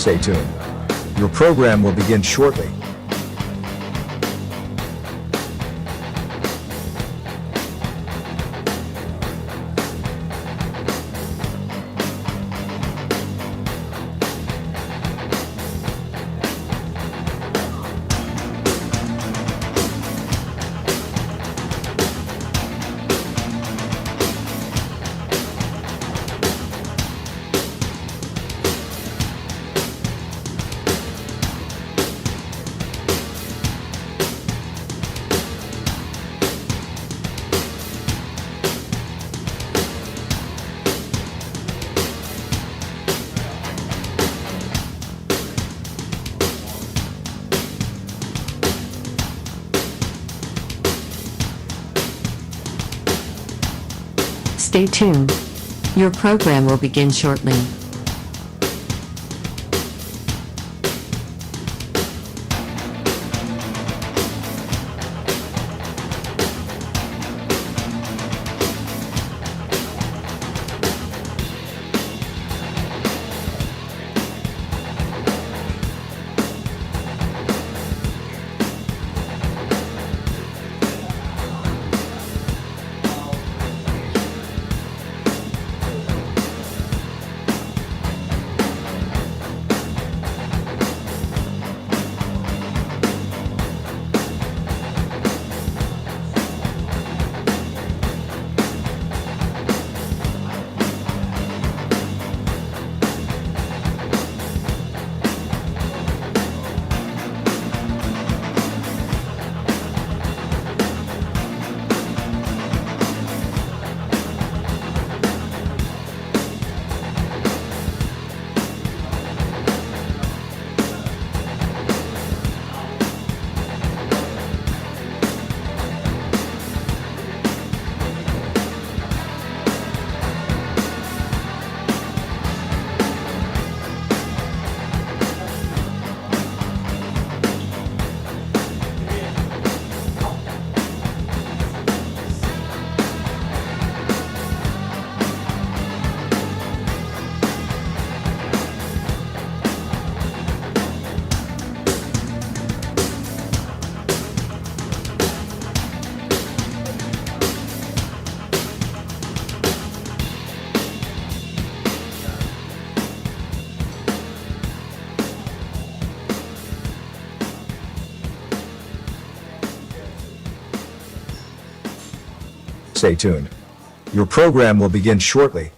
Stay tuned. Your program will begin shortly. Stay tuned. Your program will begin shortly. Stay tuned. Your program will begin shortly.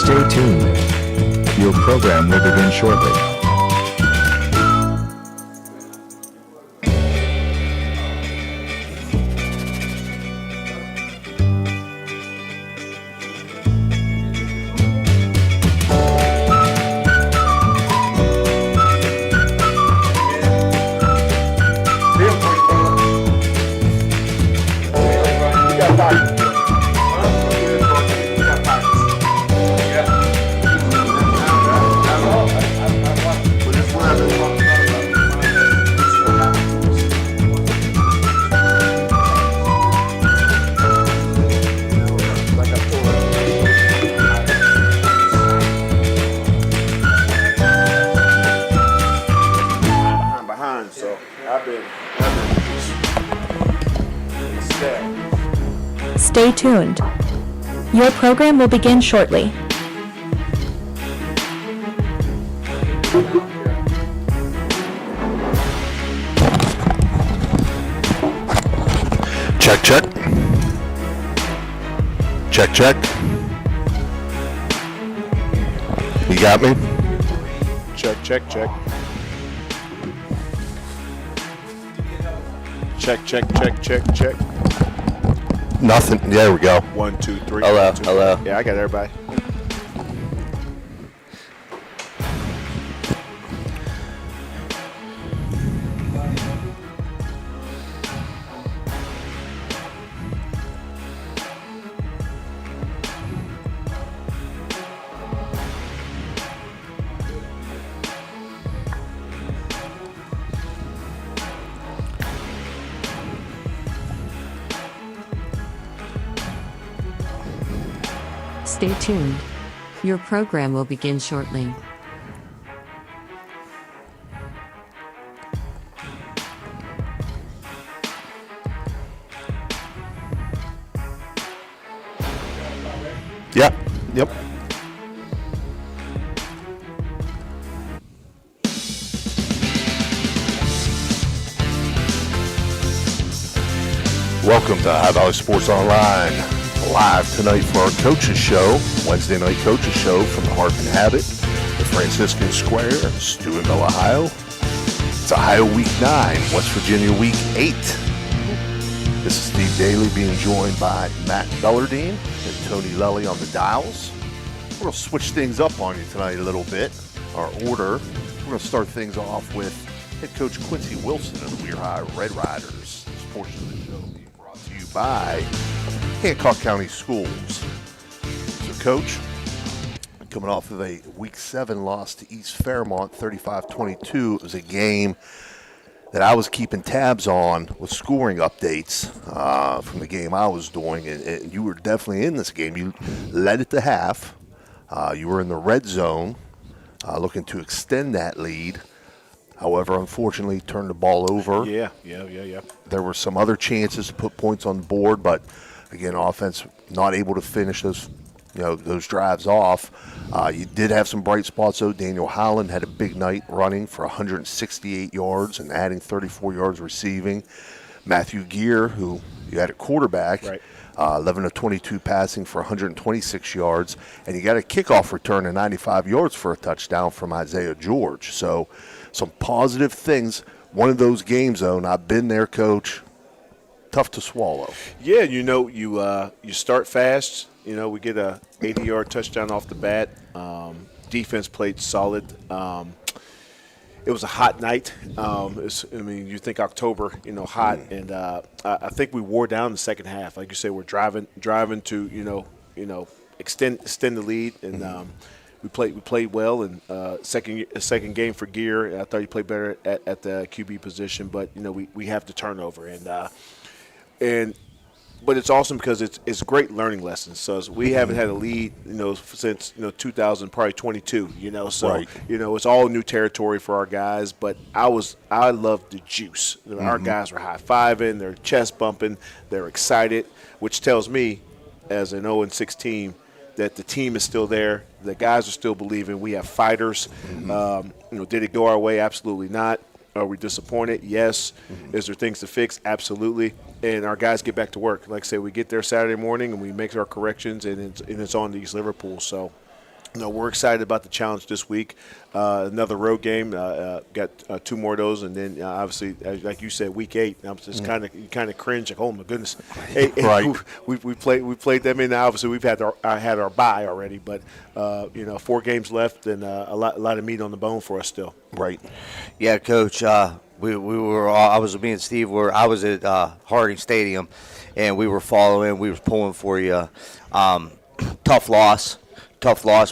Stay tuned. Your program will begin shortly. Stay tuned. Your program will begin shortly. Check, check. Check, check. You got me? Check, check, check. Check, check, check, check, check. Nothing. There we go. 1, 2, 3. Hello, 1, 2, hello. Yeah, I got everybody. Stay tuned. Your program will begin shortly. Yep. Yep. Welcome to High Valley Sports Online. Live tonight for our coaches show, Wednesday night coaches show from the Harp and Habit, the Franciscan Square, Steubenville, Ohio. It's Ohio Week 9, West Virginia Week 8. This is Steve Daly being joined by Matt Bellardine and Tony Lelly on the dials. We're going to switch things up on you tonight a little bit. Our order, we're going to start things off with head coach Quincy Wilson of the WEIR High Red Riders. This portion of the show being brought to you by Hancock County Schools. So, Coach, coming off of a Week 7 loss to East Fairmont, 35-22, it was a game that I was keeping tabs on with scoring updates from the game I was doing, and you were definitely in this game. You led it to half. You were in the red zone, looking to extend that lead. However, unfortunately, turned the ball over. Yeah. There were some other chances to put points on the board, but again, offense not able to finish those drives off. You did have some bright spots, though. Daniel Holland had a big night running for 168 yards and adding 34 yards receiving. Matthew Gear, who you had at quarterback, Right. 11 of 22 passing for 126 yards. And you got a kickoff return of 95 yards for a touchdown from Isaiah George. So some positive things. One of those games, though, and I've been there, Coach, tough to swallow. Yeah, you start fast. We get a 80-yard touchdown off the bat. Defense played solid. It was a hot night. You think October, hot, and I think we wore down the second half. Like you say, we're driving to extend the lead, and we played well. And second game for Gear. I thought he played better at the QB position, but we have the turnover, but it's awesome because it's great learning lessons. So we haven't had a lead, since 2000, probably 22. So Right. It's all new territory for our guys. But I loved the juice. Our guys were high fiving, they're chest bumping, they're excited, which tells me, as an 0-6 team, that the team is still there. The guys are still believing. We have fighters. Did it go our way? Absolutely not. Are we disappointed? Yes. Is there things to fix? Absolutely. And our guys get back to work. Like I said, we get there Saturday morning and we make our corrections, and it's on to East Liverpool. So, we're excited about the challenge this week. Another road game. Got 2 more of those, and then obviously, like you said, Week 8. I'm just kind of cringe. Like, oh my goodness, hey, Right. we played them in. Obviously, we've had our bye already, but 4 games left and a lot of meat on the bone for us still. Right. Yeah, Coach. We were. I was with me and Steve. I was at Harding Stadium, and we were following. We were pulling for you. Tough loss,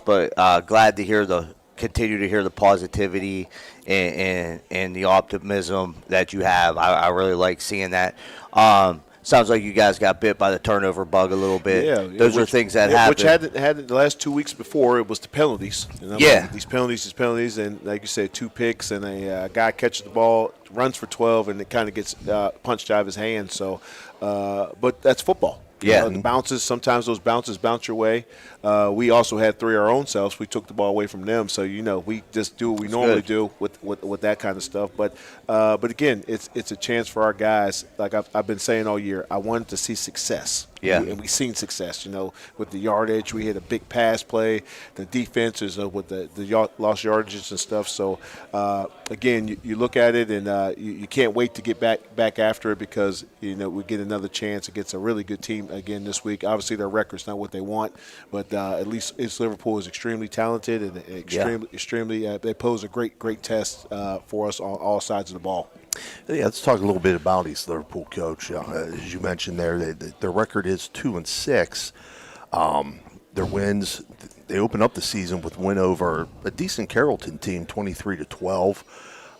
but glad to continue to hear the positivity and the optimism that you have. I really like seeing that. Sounds like you guys got bit by the turnover bug a little bit. Yeah, those are things that happen. Which had the last 2 weeks before, it was the penalties. These penalties, and like you said, 2 picks, and a guy catches the ball, runs for 12, and it kind of gets punched out of his hand. So, but that's football. Yeah. The bounces, sometimes those bounces bounce your way. We also had 3 our own selves. We took the ball away from them. So, we just do what we normally do with that kind of stuff. But again, it's a chance for our guys. Like I've been saying all year, I wanted to see success. Yeah. And we've seen success, with the yardage. We hit a big pass play. The defense is with the lost yardages and stuff. So, again, you look at it and you can't wait to get back after it because, we get another chance against a really good team again this week. Obviously, their record's not what they want, but at least East Liverpool is extremely talented and extremely they pose a great test for us on all sides of the ball. Yeah, let's talk a little bit about East Liverpool, Coach. As you mentioned there, their record is 2-6. Their wins, they open up the season with win over a decent Carrollton team, 23-12,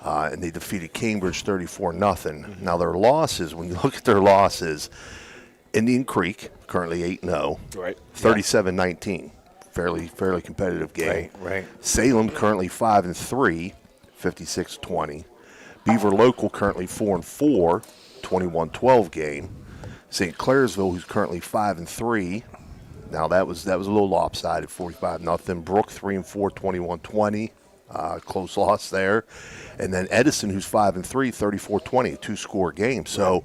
and they defeated Cambridge 34-0. Mm-hmm. Now their losses, when you look at their losses, Indian Creek currently 8-0, right? 37-19, fairly competitive game. Right. Salem currently 5-3, 56-20. Beaver Local currently 4-4, 21-12 game. St. Clairsville, who's currently 5-3. Now that was a little lopsided, 45-0. Brooke 3-4, 21-20. Close loss there. And then Edison, who's 5-3, 34-20, a 2-score game. So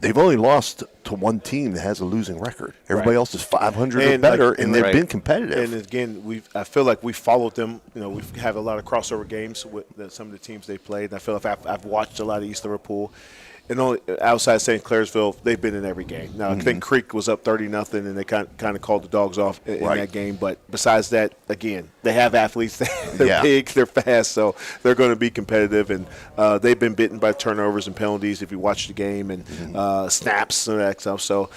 they've only lost to one team that has a losing record. Everybody else is 500 or better, and they've been competitive. And again, I feel like we followed them. We have a lot of crossover games with some of the teams they played. And I feel like I've watched a lot of East Liverpool. And only outside St. Clairsville, they've been in every game. Now, I think Creek was up 30-0, and they kind of called the dogs off in that game. But besides that, again, they have athletes. They're big, they're fast, so they're going to be competitive. And they've been bitten by turnovers and penalties if you watch the game and snaps and that stuff. So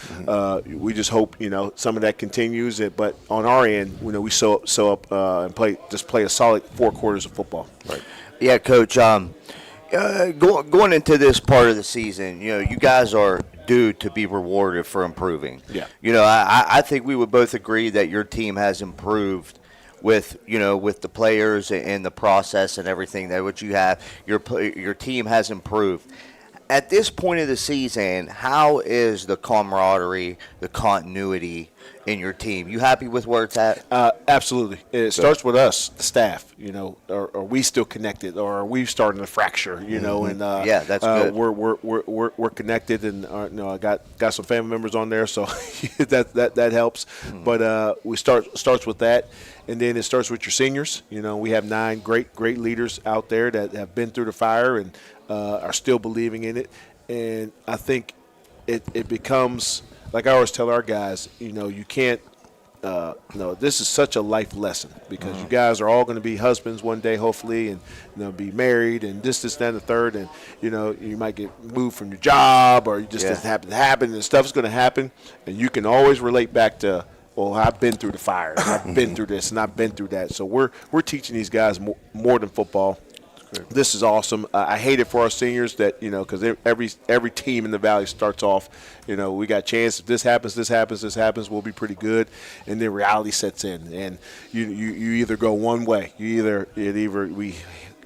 we just hope some of that continues. But on our end, we sew up and play a solid 4 quarters of football. Right. Yeah, Coach. Going into this part of the season, you guys are due to be rewarded for improving. Yeah. I think we would both agree that your team has improved with the players and the process and everything that what you have. Your team has improved. At this point of the season, how is the camaraderie, the continuity in your team? You happy with where it's at? Absolutely. It starts with us, the staff. Are we still connected, or are we starting to fracture? And that's good. We're connected, and I got some family members on there, so that helps. But we starts with that, and then it starts with your seniors. We have 9 great leaders out there that have been through the fire and are still believing in it. And I think it becomes, like I always tell our guys, you can't, this is such a life lesson because you guys are all going to be husbands one day, hopefully, and be married and this, that, and the third. And, you might get moved from your job or you just doesn't happen to happen, and stuff's going to happen. And you can always relate back to, well, I've been through the fire, and I've been through this, and I've been through that. So we're teaching these guys more than football. This is awesome. I hate it for our seniors that, because every team in the Valley starts off, we got a chance. If this happens, we'll be pretty good. And then reality sets in. And you either go one way. Either we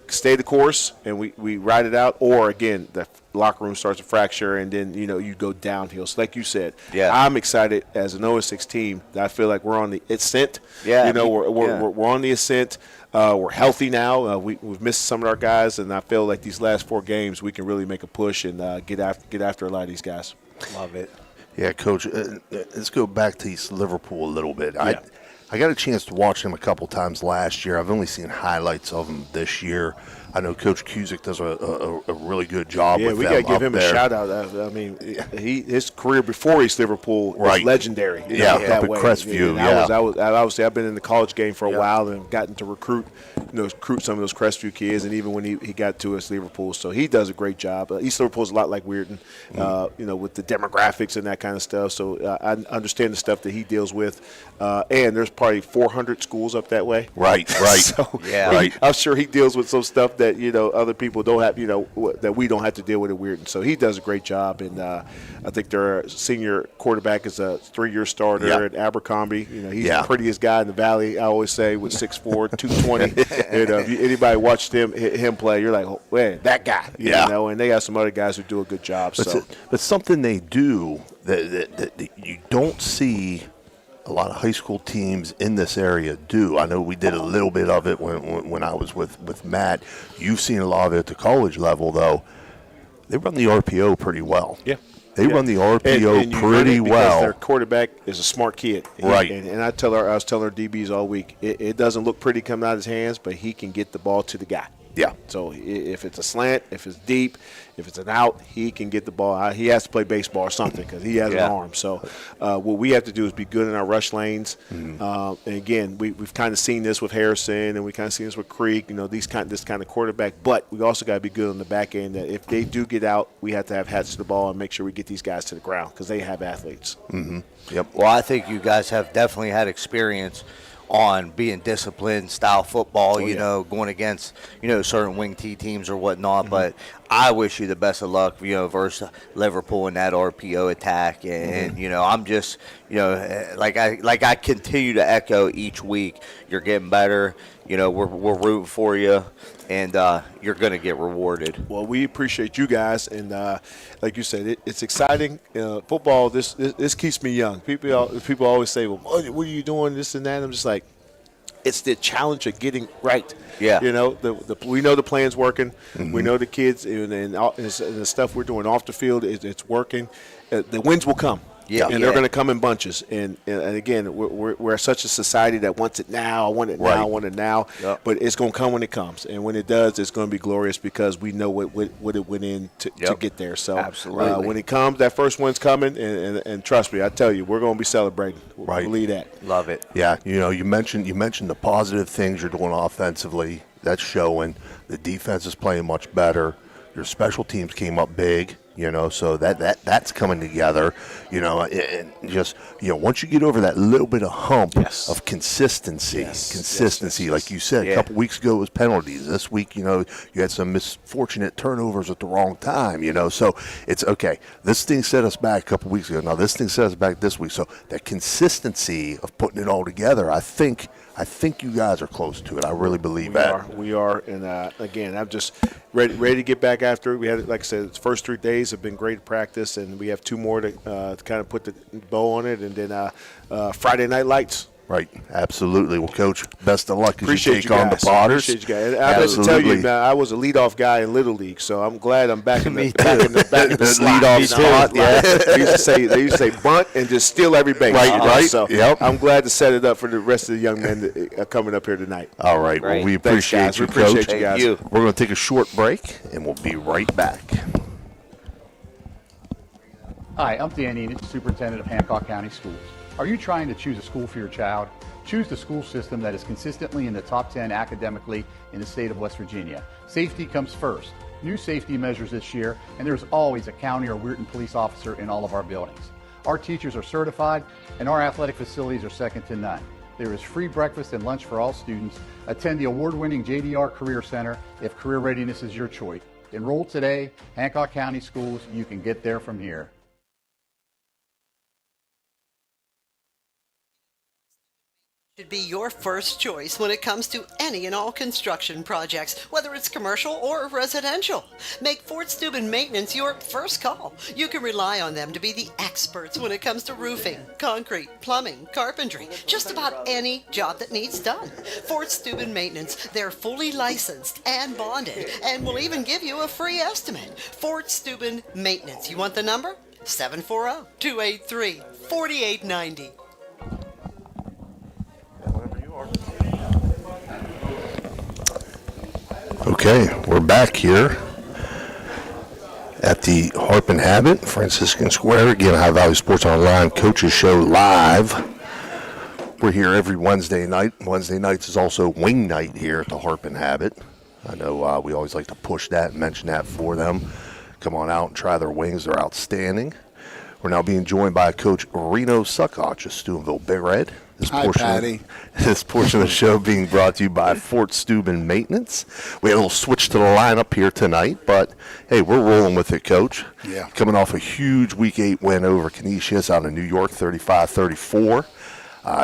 stay the course and we ride it out, or, again, the locker room starts to fracture and then, you go downhill. So like you said, I'm excited as an 0-6 team that I feel like we're on the ascent. Yeah. We're on the ascent. We're healthy now. We've missed some of our guys, and I feel like these last 4 games we can really make a push and get after a lot of these guys. Love it. Yeah, Coach, let's go back to East Liverpool a little bit. Yeah. I got a chance to watch him a couple times last year. I've only seen highlights of him this year. I know Coach Cusick does a really good job with them. Yeah, we got to give him a shout-out. I mean, his career before East Liverpool was legendary. Up at Crestview. Obviously, I've been in the college game for a while and gotten to recruit some of those Crestview kids, and even when he got to East Liverpool. So he does a great job. East Liverpool's a lot like Weirton, with the demographics and that kind of stuff. So I understand the stuff that he deals with. And there's probably 400 schools up that way. Right. So Yeah. Right. I'm sure he deals with some stuff that other people don't have, that we don't have to deal with it weird. And so he does a great job. And I think their senior quarterback is a 3-year starter at Abercrombie. He's the prettiest guy in the valley. I always say with 6'4", 220. If anybody watched him play, you're like, oh, man, that guy. You know. And they got some other guys who do a good job. But something they do that you don't see a lot of high school teams in this area do. I know we did a little bit of it when I was with Matt. You've seen a lot of it at the college level, though. They run the RPO pretty well. Yeah. They run the RPO and pretty well. Their quarterback is a smart kid. Right. And I was telling our DBs all week, it doesn't look pretty coming out of his hands, but he can get the ball to the guy. Yeah. So if it's a slant, if it's deep, if it's an out, he can get the ball out. He has to play baseball or something because he has an arm. So what we have to do is be good in our rush lanes. And again, we've kind of seen this with Harrison, and we kind of seen this with Creek. This kind of quarterback. But we also got to be good on the back end. That if they do get out, we have to have hats to the ball and make sure we get these guys to the ground because they have athletes. Mm-hmm. Yep. Well, I think you guys have definitely had experience on being disciplined style football, going against, certain wing T teams or whatnot. But I wish you the best of luck, versus Liverpool in that RPO attack. And, I'm just, like I continue to echo each week, you're getting better. We're rooting for you, and you're going to get rewarded. Well, we appreciate you guys, and like you said, it's exciting. Football, this keeps me young. People always say, "Well, what are you doing? This and that." I'm just like, it's the challenge of getting right. Yeah. We know the plan's working. We know the kids and the stuff we're doing off the field, it's working. The wins will come. Yeah. And they're going to come in bunches. And again, we're such a society that wants it now. I want it now. I want it now. Yep. But it's going to come when it comes. And when it does, it's going to be glorious because we know what it went in to get there. So absolutely. When it comes, that first one's coming. And trust me, I tell you, we're going to be celebrating. Right. Believe that. Love it. Yeah. You mentioned the positive things you're doing offensively. That's showing. The defense is playing much better. Your special teams came up big. So that's coming together, and just, once you get over that little bit of hump of consistency, like you said, a couple weeks ago it was penalties. This week, you had some misfortunate turnovers at the wrong time, so it's okay. This thing set us back a couple weeks ago. Now this thing set us back this week. So that consistency of putting it all together, I think you guys are close to it. I really believe that. We are. And again, I'm just ready to get back after it. We had, like I said, the first 3 days have been great practice, and we have 2 more to kind of put the bow on it. And then Friday Night Lights. Right, absolutely. Well, Coach, best of luck as you take on the guys. Potters. Appreciate you guys. I have to tell you, man, I was a leadoff guy in Little League, so I'm glad I'm back in the slot. Leadoff spot. Yeah. They used to say bunt and just steal every base. Right. So I'm glad to set it up for the rest of the young men that are coming up here tonight. All right. Well, we appreciate you, Coach. You guys. We're going to take a short break, and we'll be right back. Hi, I'm Dan Enid, Superintendent of Hancock County Schools. Are you trying to choose a school for your child? Choose the school system that is consistently in the top 10 academically in the state of West Virginia. Safety comes first. New safety measures this year, and there's always a county or Weirton police officer in all of our buildings. Our teachers are certified, and our athletic facilities are second to none. There is free breakfast and lunch for all students. Attend the award-winning JDR Career Center if career readiness is your choice. Enroll today, Hancock County Schools. You can get there from here. Should be your first choice when it comes to any and all construction projects, whether it's commercial or residential. Make Fort Steuben Maintenance your first call. You can rely on them to be the experts when it comes to roofing, concrete, plumbing, carpentry, just about any job that needs done. Fort Steuben Maintenance, they're fully licensed and bonded and will even give you a free estimate. Fort Steuben Maintenance. You want the number? 740-283-4890. Okay, we're back here at the Harp and Habit, Franciscan Square. Again, High Valley Sports Online Coaches Show live. We're here every Wednesday night. Wednesday nights is also wing night here at the Harp and Habit. I know we always like to push that and mention that for them. Come on out and try their wings. They're outstanding. We're now being joined by Coach Reno Suckoch of Steubenville Big Red. Hi, Patty. This portion of the show being brought to you by Fort Steuben Maintenance. We had a little switch to the lineup here tonight, but hey, we're rolling with it, Coach. Yeah. Coming off a huge Week 8 win over Canisius out of New York, 35-34.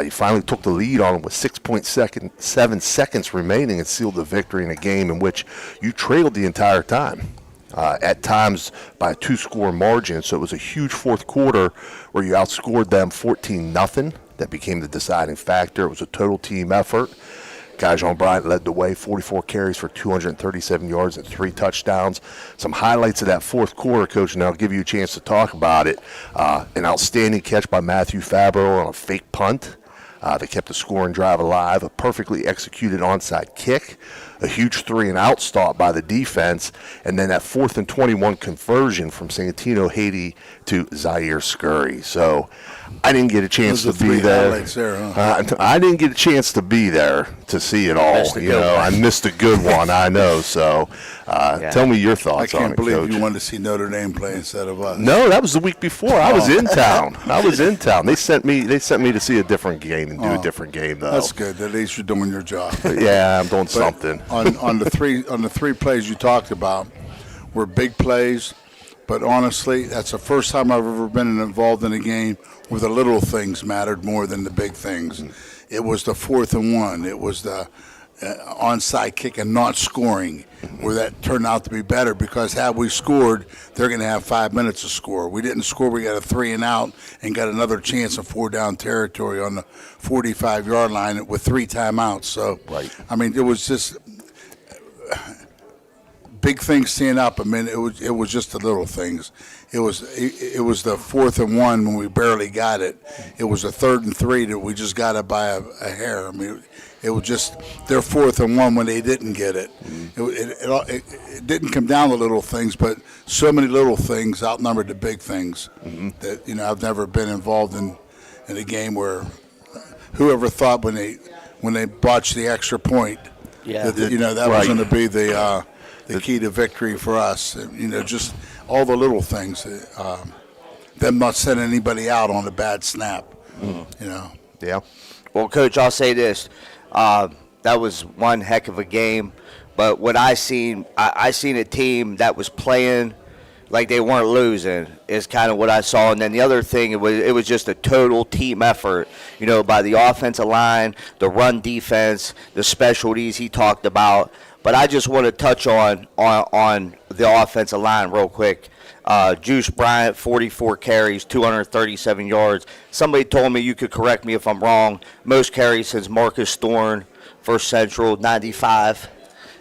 You finally took the lead on them with 6.7 seconds remaining and sealed the victory in a game in which you trailed the entire time. At times by a 2-score margin, so it was a huge fourth quarter where you outscored them 14-0. That became the deciding factor. It was a total team effort. Kajon Bryant led the way, 44 carries for 237 yards and 3 touchdowns. Some highlights of that fourth quarter, Coach, and I'll give you a chance to talk about it. An outstanding catch by Matthew Fabro on a fake punt that kept the scoring drive alive, a perfectly executed onside kick, a huge 3-and-out stop by the defense, and then that 4th and 21 conversion from Santino Haiti to Zaire Scurry. So I didn't get a chance to be there. I didn't get a chance to be there to see it all. I missed a good one. I know. So tell me your thoughts on it, Coach. I can't believe you wanted to see Notre Dame play instead of us. No, that was the week before. I was in town. They sent me to see a different game and do a different game, though. That's good. At least you're doing your job. Yeah, I'm doing something. on the three plays you talked about were big plays, but honestly, that's the first time I've ever been involved in a game where the little things mattered more than the big things. It was the 4th and 1. It was the onside kick and not scoring, where that turned out to be better, because had we scored, they're going to have 5 minutes to score. We didn't score. We got a 3-and-out and got another chance of 4-down territory on the 45-yard line with 3 timeouts. So, I mean, it was just big things stand up. I mean, it was just the little things. It was the 4th and 1 when we barely got it. It was a 3rd and 3 that we just got it by a hair. I mean, it was just their 4th and 1 when they didn't get it. It didn't come down to little things, but so many little things outnumbered the big things. That I've never been involved in a game where whoever thought when they botched the extra point. Yeah. That was going to be the key to victory for us. Just all the little things. Them not sending anybody out on a bad snap. Yeah. Well, Coach, I'll say this. That was one heck of a game. But what I seen a team that was playing like they weren't losing is kind of what I saw. And then the other thing, it was just a total team effort, by the offensive line, the run defense, the specialties he talked about. But I just want to touch on the offensive line real quick. Juice Bryant, 44 carries, 237 yards. Somebody told me, you could correct me if I'm wrong, most carries since Marcus Thorne, First Central, 95,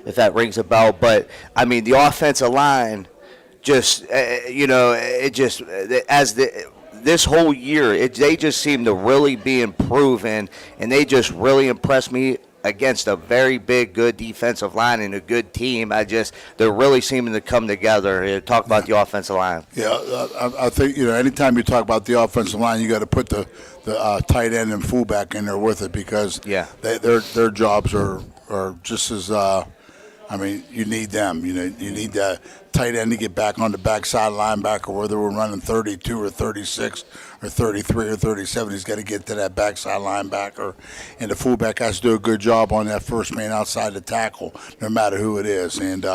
if that rings a bell. But, I mean, the offensive line just, this whole year, they just seem to really be improving, and they just really impressed me against a very big, good defensive line and a good team. They're really seeming to come together. Talk about the offensive line. Yeah, I think, anytime you talk about the offensive line, you got to put the tight end and fullback in there with it, because their jobs are just as you need them. You need that tight end to get back on the backside linebacker, whether we're running 32 or 36 or 33 or 37. He's got to get to that backside linebacker, and the fullback has to do a good job on that first man outside the tackle, no matter who it is. And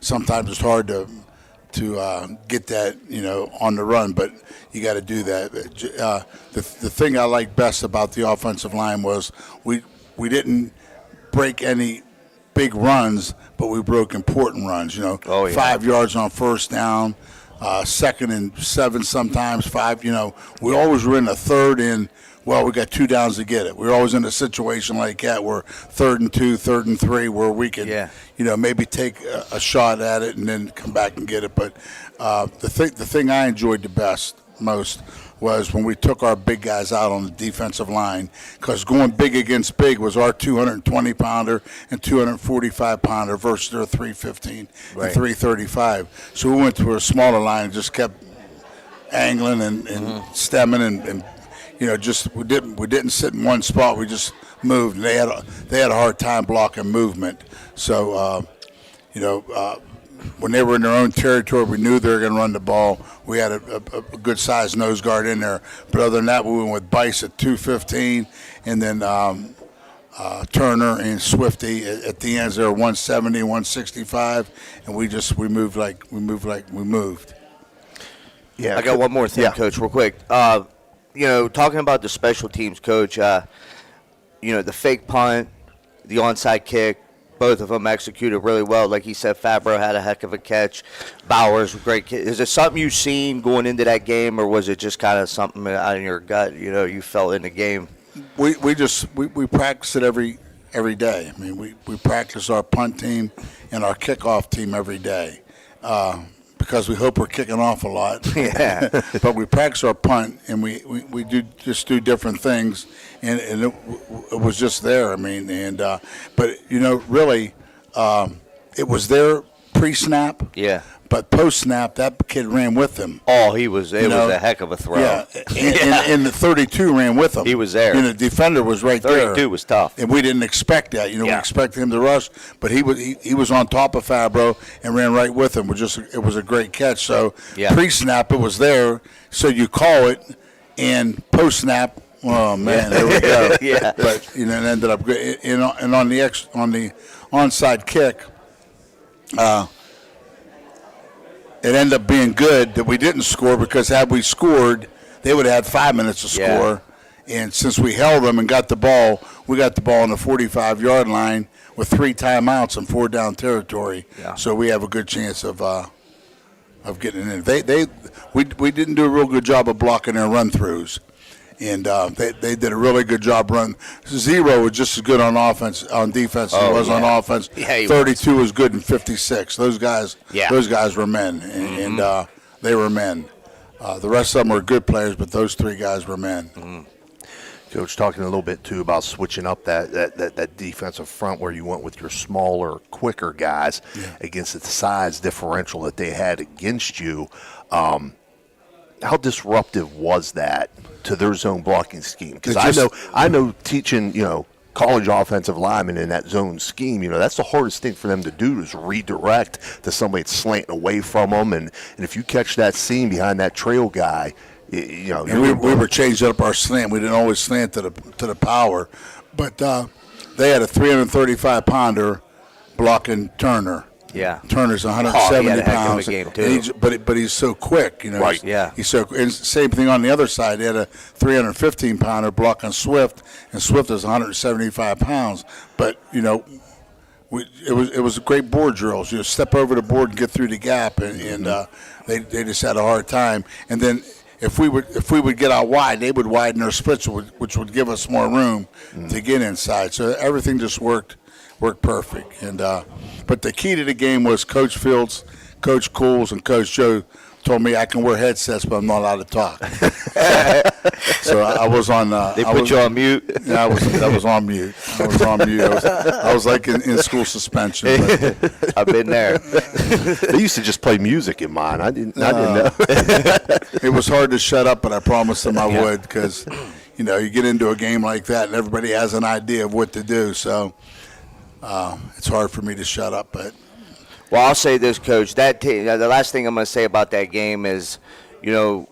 sometimes it's hard to get that on the run, but you got to do that. The thing I like best about the offensive line was we didn't break any big runs, but we broke important runs. 5 yards on first down, 2nd and 7 sometimes, 5. We always were in a 3rd and, we got 2 downs to get it. We're always in a situation like that where 3rd and 2, 3rd and 3, where we could, maybe take a shot at it and then come back and get it. But the thing I enjoyed most was when we took our big guys out on the defensive line, because going big against big was our 220-pounder and 245-pounder versus their 315 and 335. So we went to a smaller line and just kept angling and stemming and we didn't sit in one spot. We just moved, and they had a hard time blocking movement. So when they were in their own territory, we knew they were going to run the ball. We had a good-sized nose guard in there. But other than that, we went with Bice at 215, and then Turner and Swifty at the ends. They were 170, 165, and we moved like we moved. Yeah, I got one more thing, Coach, real quick. Talking about the special teams, Coach. The fake punt, the onside kick. Both of them executed really well. Like he said, Fabro had a heck of a catch. Bowers, great catch. Is it something you've seen going into that game, or was it just kind of something out of your gut, you felt in the game? We practice it every day. I mean, we practice our punt team and our kickoff team every day because we hope we're kicking off a lot. Yeah. But we practice our punt, and we do different things, and it was just there. I mean, but really, it was there pre-snap. Yeah. But post-snap, that kid ran with him. Oh, it was a heck of a throw. Yeah, and the 32 ran with him. He was there. The defender was right there. 32 was tough. And we didn't expect that. We expected him to rush, but he was on top of Fabro and ran right with him. It was a great catch. So pre-snap, it was there. So you call it, and post-snap, oh man, there we go. Yeah. But it ended up good. And on the onside kick, it ended up being good that we didn't score, because had we scored, they would have had 5 minutes to score. And since we held them and got the ball, we got the ball on the 45-yard line with 3 timeouts and 4 down territory. Yeah. So we have a good chance of getting in. We didn't do a real good job of blocking their run-throughs. And they did a really good job run. Zero was just as good on defense as he was on offense. Yeah, 32 was good in 56. Those guys were men, and they were men. The rest of them were good players, but those 3 guys were men. Mm-hmm. Coach, talking a little bit too about switching up that defensive front where you went with your smaller, quicker guys against the size differential that they had against you. How disruptive was that to their zone blocking scheme? Because I know teaching, college offensive linemen in that zone scheme, that's the hardest thing for them to do, is redirect to somebody that's slanting away from them. And if you catch that seam behind that trail guy, And we were changing up our slant. We didn't always slant to the power, but they had a 335-pounder blocking Turner. Yeah, Turner's 170 pounds, but he's so quick, Right. He's so. And same thing on the other side. They had a 315-pounder blocking Swift, and Swift is 175 pounds. But it was great board drills. Step over the board and get through the gap, and they just had a hard time. And then if we would get out wide, they would widen their splits, which would give us more room to get inside. So everything just worked perfect. And but the key to the game was Coach Fields, Coach Cools, and Coach Joe told me I can wear headsets, but I'm not allowed to talk. So I was on. They put you on mute. Yeah, I was on mute. I was like in school suspension. But. I've been there. They used to just play music in mine. I didn't know. It was hard to shut up, but I promised them I would, because you get into a game like that and everybody has an idea of what to do. So it's hard for me to shut up, but. Well, I'll say this, Coach. The last thing I'm going to say about that game is, the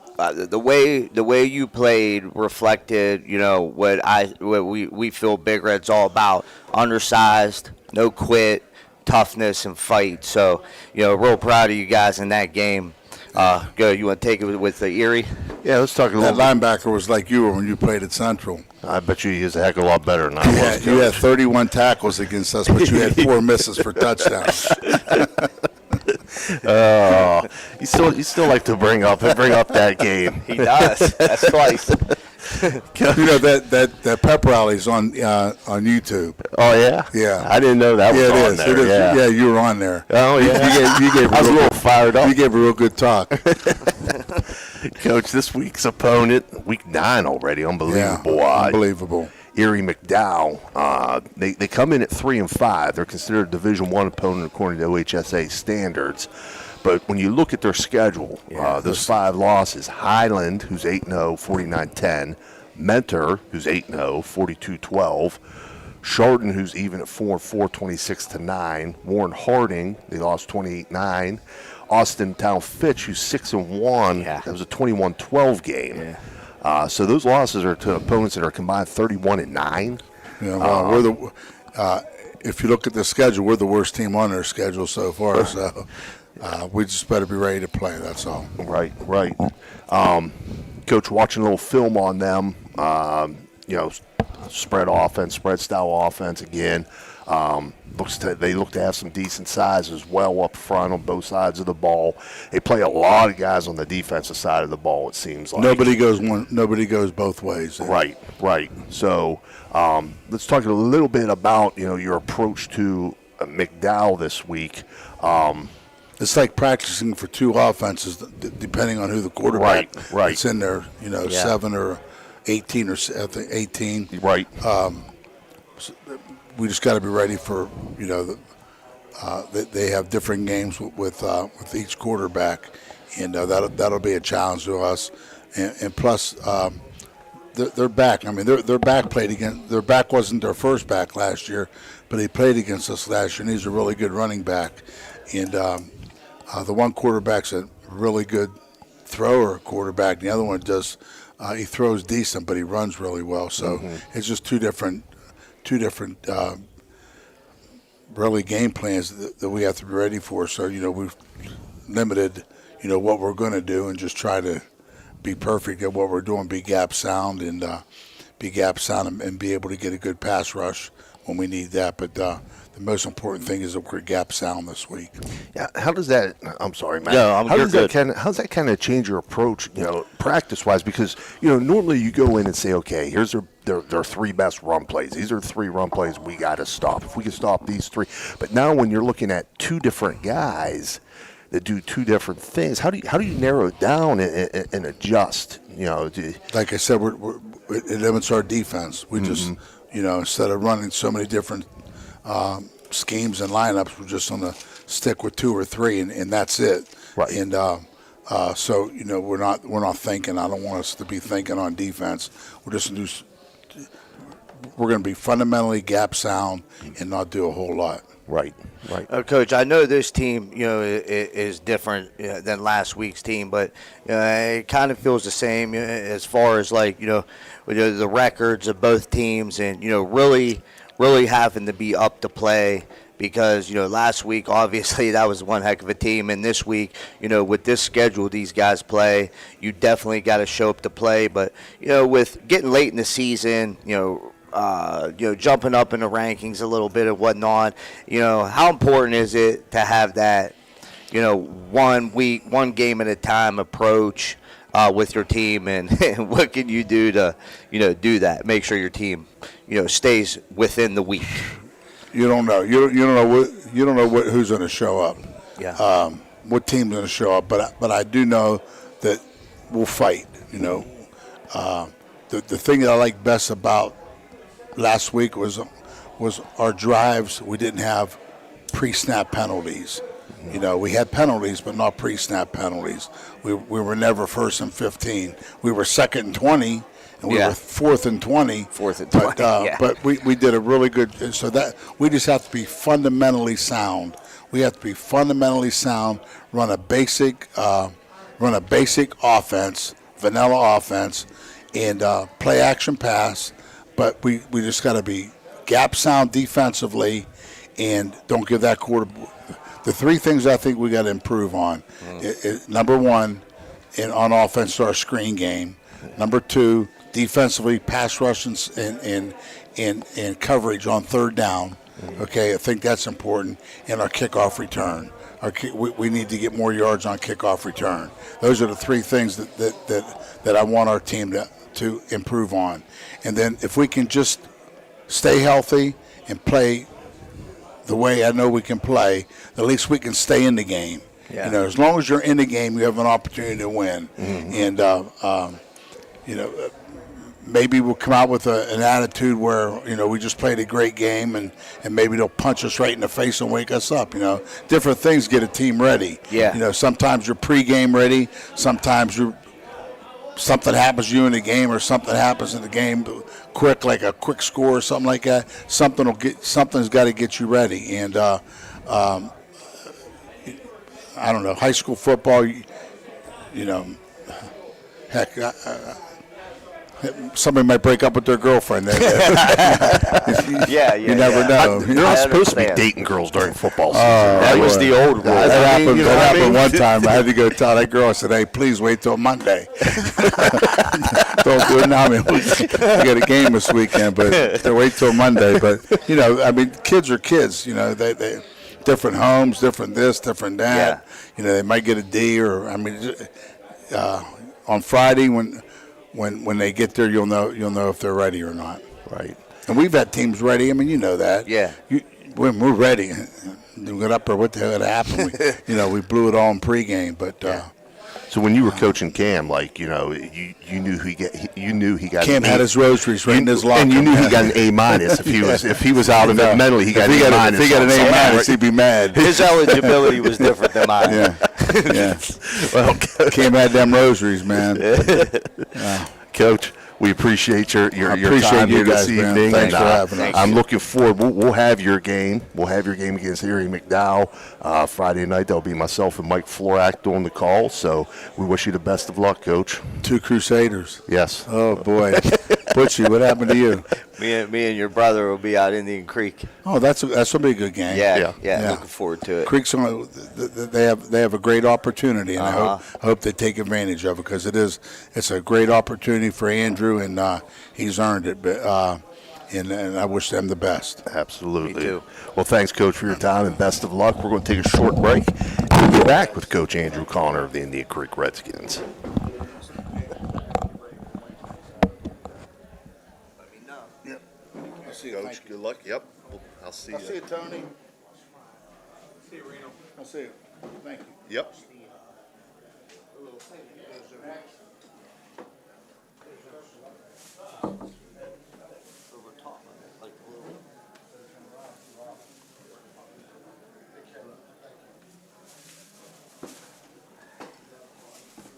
way you played reflected, what we feel Big Red's all about: undersized, no quit, toughness, and fight. So, real proud of you guys in that game. Go. You want to take it with the Erie? Yeah, let's talk a little. That linebacker was like you were when you played at Central. I bet you he is a heck of a lot better than I was. You had 31 tackles against us, but you had 4 misses for touchdowns. You still like to bring up that game. He does. That's twice. that pep rally's on YouTube. Oh yeah, yeah. I didn't know that was on there. It is. Yeah, you were on there. Oh yeah, you gave I was a little fired up. You gave a real good talk. Coach, this week's opponent, week 9 already, unbelievable. Yeah, unbelievable. Erie McDowell. They come in at 3-5. They're considered a Division I opponent according to OHSA standards. But when you look at their schedule, those 5 losses: Highland, who's 8-0, 49-10; Mentor, who's 8-0, 42-12; Chardon, who's even at 4-4, 26-9. Warren Harding, they lost 28-9. Austin Town Fitch, who's 6-1. Yeah. That was a 21-12 game. Yeah. So those losses are to opponents that are combined 31-9. Yeah, well, we're the. If you look at the schedule, we're the worst team on their schedule so far. So we just better be ready to play. That's all. Right. Coach, watching a little film on them. Spread offense, spread style offense again. They look to have some decent size as well up front on both sides of the ball. They play a lot of guys on the defensive side of the ball. It seems like nobody goes both ways. Right. So let's talk a little bit about your approach to McDowell this week. It's like practicing for two offenses, depending on who the quarterback is in there. 7 or 18 or I think 18. Right. We just got to be ready for they have different games with each quarterback, and that'll be a challenge to us. And plus, their back. I mean, their back played against. Their back wasn't their first back last year, but he played against us last year, and he's a really good running back. And the one quarterback's a really good thrower quarterback. The other one he throws decent, but he runs really well. So it's just two different really game plans that we have to be ready for. So we've limited what we're going to do and just try to be perfect at what we're doing, be gap sound and be able to get a good pass rush when we need that. But the most important thing is that we're gap sound this week. Yeah, how does that? I'm sorry, Matt. No, how does that kind of change your approach, practice-wise? Because normally you go in and say, okay, here's their three best run plays. These are 3 run plays we got to stop. If we can stop these 3, but now when you're looking at 2 different guys that do 2 different things, how do you narrow it down and adjust? Like I said, it limits our defense. We just instead of running so many different schemes and lineups, we're just going to stick with 2 or 3, and that's it. Right. And so we're not thinking. I don't want us to be thinking on defense. We're going to be fundamentally gap sound and not do a whole lot. Right. Coach, I know this team, is different than last week's team, but it kind of feels the same as far as the records of both teams, and really having to be up to play. Because, last week, obviously, that was one heck of a team. And this week, with this schedule these guys play, you definitely got to show up to play. But, with getting late in the season, jumping up in the rankings a little bit and whatnot, how important is it to have that, 1 game at a time approach with your team, and what can you do to, do that, make sure your team, stays within the week? You don't know. You don't know who's going to show up. Yeah. What team's going to show up? But I do know that we'll fight. The thing that I like best about last week was our drives. We didn't have pre-snap penalties. We had penalties, but not pre-snap penalties. We were never 1st and 15. We were 2nd and 20. And we were 4th and 20. 4th and 20, But we did a really good. So that we just have to be fundamentally sound. We have to be fundamentally sound. Run a basic offense, vanilla offense, and play action pass. But we just got to be gap sound defensively, and don't give that quarter. The 3 things I think we got to improve on. Number 1, on offense, our screen game. Number 2. Defensively, pass rush and coverage on 3rd down. Okay, I think that's important. And our kickoff return. We need to get more yards on kickoff return. Those are the 3 things that I want our team to improve on. And then if we can just stay healthy and play the way I know we can play, at least we can stay in the game. Yeah. As long as you're in the game, you have an opportunity to win. And maybe we'll come out with an attitude where, we just played a great game and maybe they'll punch us right in the face and wake us up. Different things get a team ready. Yeah. Sometimes you're pre-game ready. Sometimes you're something happens to you in the game, or something happens in the game quick, like a quick score or something like that, something's got to get you ready. And I don't know, high school football, you know, heck, somebody might break up with their girlfriend. Yeah, you never know. You're not supposed to be dating girls during football season. That was the old rule. That happened one time. I had to go tell that girl. I said, "Hey, please wait till Monday. Don't do it now. I mean, we got a game this weekend, but wait till Monday." But you know, I mean, kids are kids. You know, they different homes, different this, different that. Yeah. You know, they might get a D, or I mean, on Friday when they get there, you'll know if they're ready or not. Right. And we've had teams ready. I mean, you know that. Yeah. We're ready. We got up there. What the hell had happened? We blew it all in pregame. But so when you were coaching Cam, like you knew you knew he got. Cam had his rosaries right in his locker, and you knew he got an A- if he was out of it mentally. He got an A-. If he got an A-, he'd be mad. His eligibility was different than mine. Yeah. Well, Cam had them rosaries, man. Coach, we appreciate your appreciate time here guys, this man. evening. Thanks for having us. I'm looking forward. We'll have your game. We'll have your game against Erie McDowell Friday night. That'll be myself and Mike Florak doing the call. So we wish you the best of luck, Coach. 2 Crusaders. Yes. Oh boy, Butchie, what happened to you? Me and your brother will be out Indian Creek. Oh, that's gonna be a good game. Yeah. Looking forward to it. Creek's they have a great opportunity, and I hope they take advantage of it, because it's a great opportunity for Andrew, and he's earned it. But and I wish them the best. Absolutely. Me too. Well, thanks, Coach, for your time, and best of luck. We're going to take a short break and we'll be back with Coach Andrew Connor of the Indian Creek Redskins. I'll see you, Coach, good luck. Yep. I'll see you. I'll see you, Tony. See you, Reno. I'll see you. Thank you. Yep.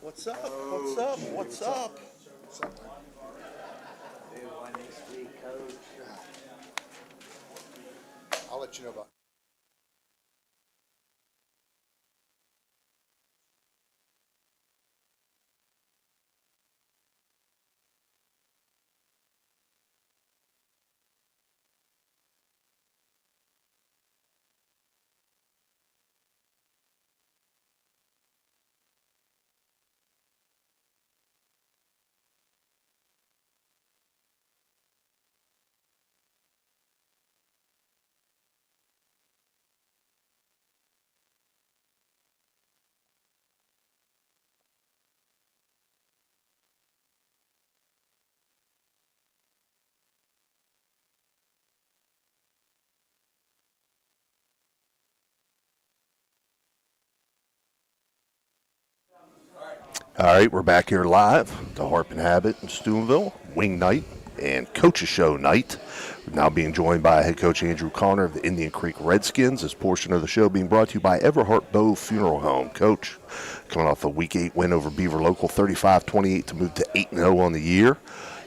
What's up? What's up? What's up? I'll let you know about. All right, we're back here live, the Harp and Habit in Steubenville, Wing Night and Coaches Show Night. We're now being joined by head coach Andrew Connor of the Indian Creek Redskins. This portion of the show being brought to you by Everhart Bow Funeral Home. Coach, coming off the Week 8 win over Beaver Local, 35-28 to move to 8-0 on the year.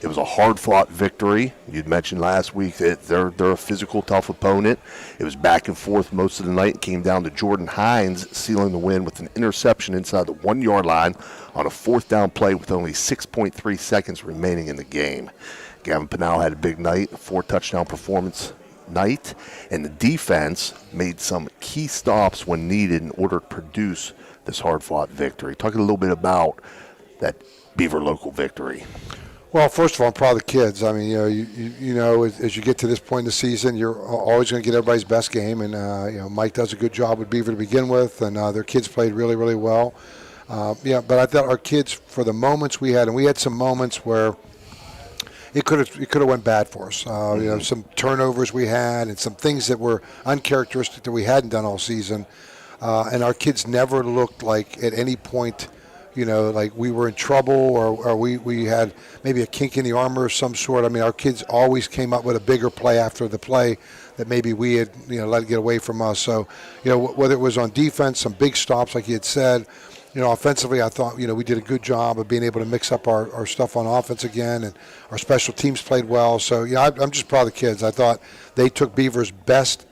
It was a hard-fought victory. You'd mentioned last week that they're a physical, tough opponent. It was back and forth most of the night. It came down to Jordan Hines sealing the win with an interception inside the 1-yard line on a 4th down play with only 6.3 seconds remaining in the game. Gavin Pinal had a big night, a 4-touchdown performance night, and the defense made some key stops when needed in order to produce this hard-fought victory. Talking a little bit about that Beaver Local victory. Well, first of all, I'm proud of the kids. I mean, you know, as you get to this point in the season, you're always going to get everybody's best game, and Mike does a good job with Beaver to begin with, and their kids played really, really well. But I thought our kids, for the moments we had, and we had some moments where it could have went bad for us. Some turnovers we had, and some things that were uncharacteristic that we hadn't done all season, and our kids never looked like at any point, like we were in trouble or we had maybe a kink in the armor of some sort. I mean, our kids always came up with a bigger play after the play that maybe we had, let it get away from us. So, whether it was on defense, some big stops like you had said, offensively, I thought, we did a good job of being able to mix up our stuff on offense again, and our special teams played well. So, I'm just proud of the kids. I thought they took Beaver's best,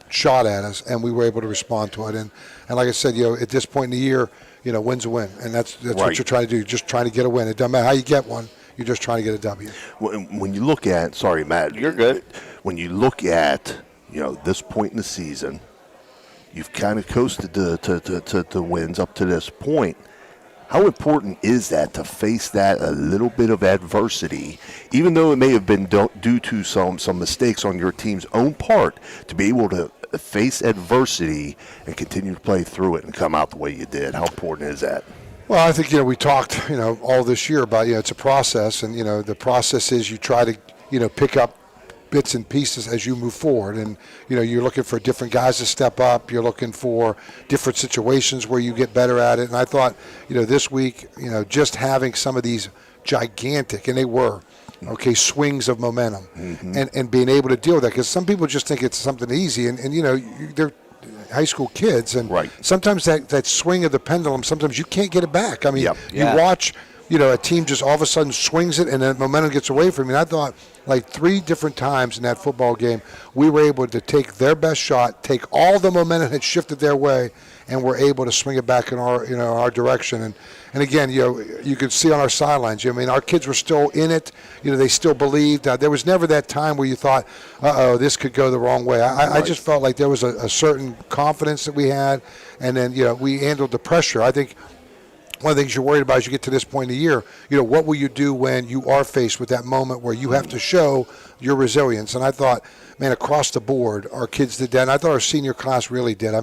shot at us, and we were able to respond to it. And like I said, at this point in the year, win's a win, and that's Right. what you're trying to do. You're just trying to get a win. It doesn't matter how you get one. You're just trying to get a W. When you look at, sorry, Matt, you're good. When you look at, this point in the season, you've kind of coasted to wins up to this point. How important is that to face that a little bit of adversity, even though it may have been due to some mistakes on your team's own part, to be able to face adversity and continue to play through it and come out the way you did? How important is that? Well, I think, we talked, all this year about, it's a process, and, the process is you try to, pick up bits and pieces as you move forward, and you're looking for different guys to step up. You're looking for different situations where you get better at it. And I thought, this week, just having some of these gigantic, and they were, swings of momentum, and being able to deal with that, because some people just think it's something easy, and they're high school kids, and sometimes that swing of the pendulum, sometimes you can't get it back. I mean, you watch. A team just all of a sudden swings it, and then momentum gets away from you. And I thought, like 3 different times in that football game, we were able to take their best shot, take all the momentum that shifted their way, and we're able to swing it back in our direction. And again, you could see on our sidelines. Our kids were still in it. They still believed. There was never that time where you thought, this could go the wrong way. I just felt like there was a certain confidence that we had, and then we handled the pressure. I think one of the things you're worried about as you get to this point in the year, what will you do when you are faced with that moment where you have to show your resilience? And I thought, man, across the board, our kids did that. And I thought our senior class really did.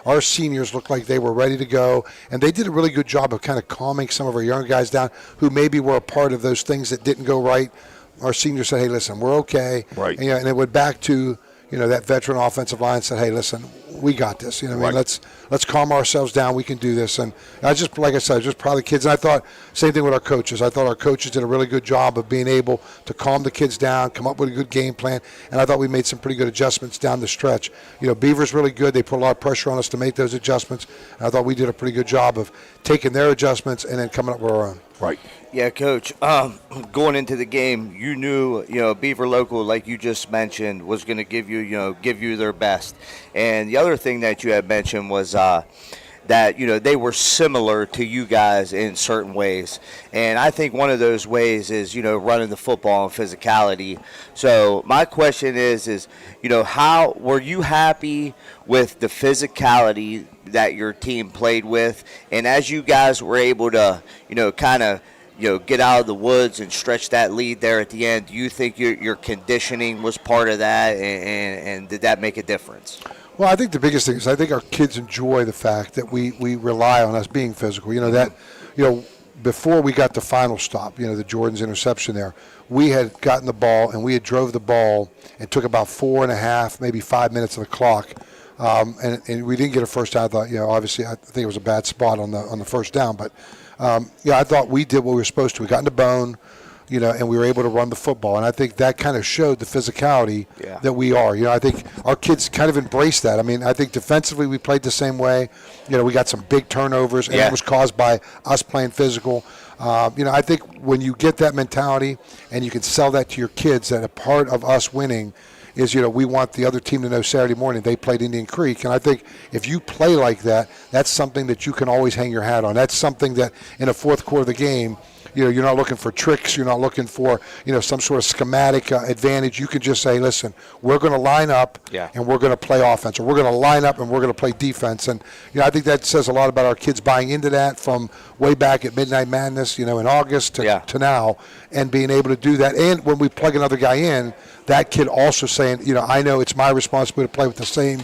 Our seniors looked like they were ready to go, and they did a really good job of kind of calming some of our younger guys down who maybe were a part of those things that didn't go right. Our seniors said, hey, listen, we're okay. Right. And it went back to, that veteran offensive line said, hey, listen, we got this. Let's calm ourselves down. We can do this. And I just, like I said, I was just proud of the kids. And I thought, same thing with our coaches. I thought our coaches did a really good job of being able to calm the kids down, come up with a good game plan. And I thought we made some pretty good adjustments down the stretch. Beaver's really good. They put a lot of pressure on us to make those adjustments. And I thought we did a pretty good job of taking their adjustments and then coming up with our own. Right. Yeah, Coach, going into the game, you knew, Beaver Local, like you just mentioned, was going to give you their best. And the other thing that you had mentioned was that, they were similar to you guys in certain ways. And I think one of those ways is, running the football and physicality. So my question is, how were you happy with the physicality that your team played with? And as you guys were able to, kind of, get out of the woods and stretch that lead there at the end, do you think your conditioning was part of that, and did that make a difference? Well, I think the biggest thing is I think our kids enjoy the fact that we rely on us being physical. Before we got the final stop, the Jordan's interception there, we had gotten the ball and we had drove the ball and took about 4.5, maybe 5 minutes of the clock. And we didn't get a first down. I thought, obviously I think it was a bad spot on the first down, but I thought we did what we were supposed to. We got in the bone, and we were able to run the football. And I think that kind of showed the physicality that we are. I think our kids kind of embraced that. I think defensively we played the same way. We got some big turnovers, and it was caused by us playing physical. I think when you get that mentality and you can sell that to your kids, that a part of us winning is, we want the other team to know Saturday morning they played Indian Creek. And I think if you play like that, that's something that you can always hang your hat on. That's something that in the fourth quarter of the game, you're not looking for tricks. You're not looking for, some sort of schematic advantage. You can just say, listen, we're going to line up and we're going to play offense, or we're going to line up and we're going to play defense. And, I think that says a lot about our kids buying into that from way back at Midnight Madness, in August to now, and being able to do that. And when we plug another guy in, that kid also saying, I know it's my responsibility to play with the same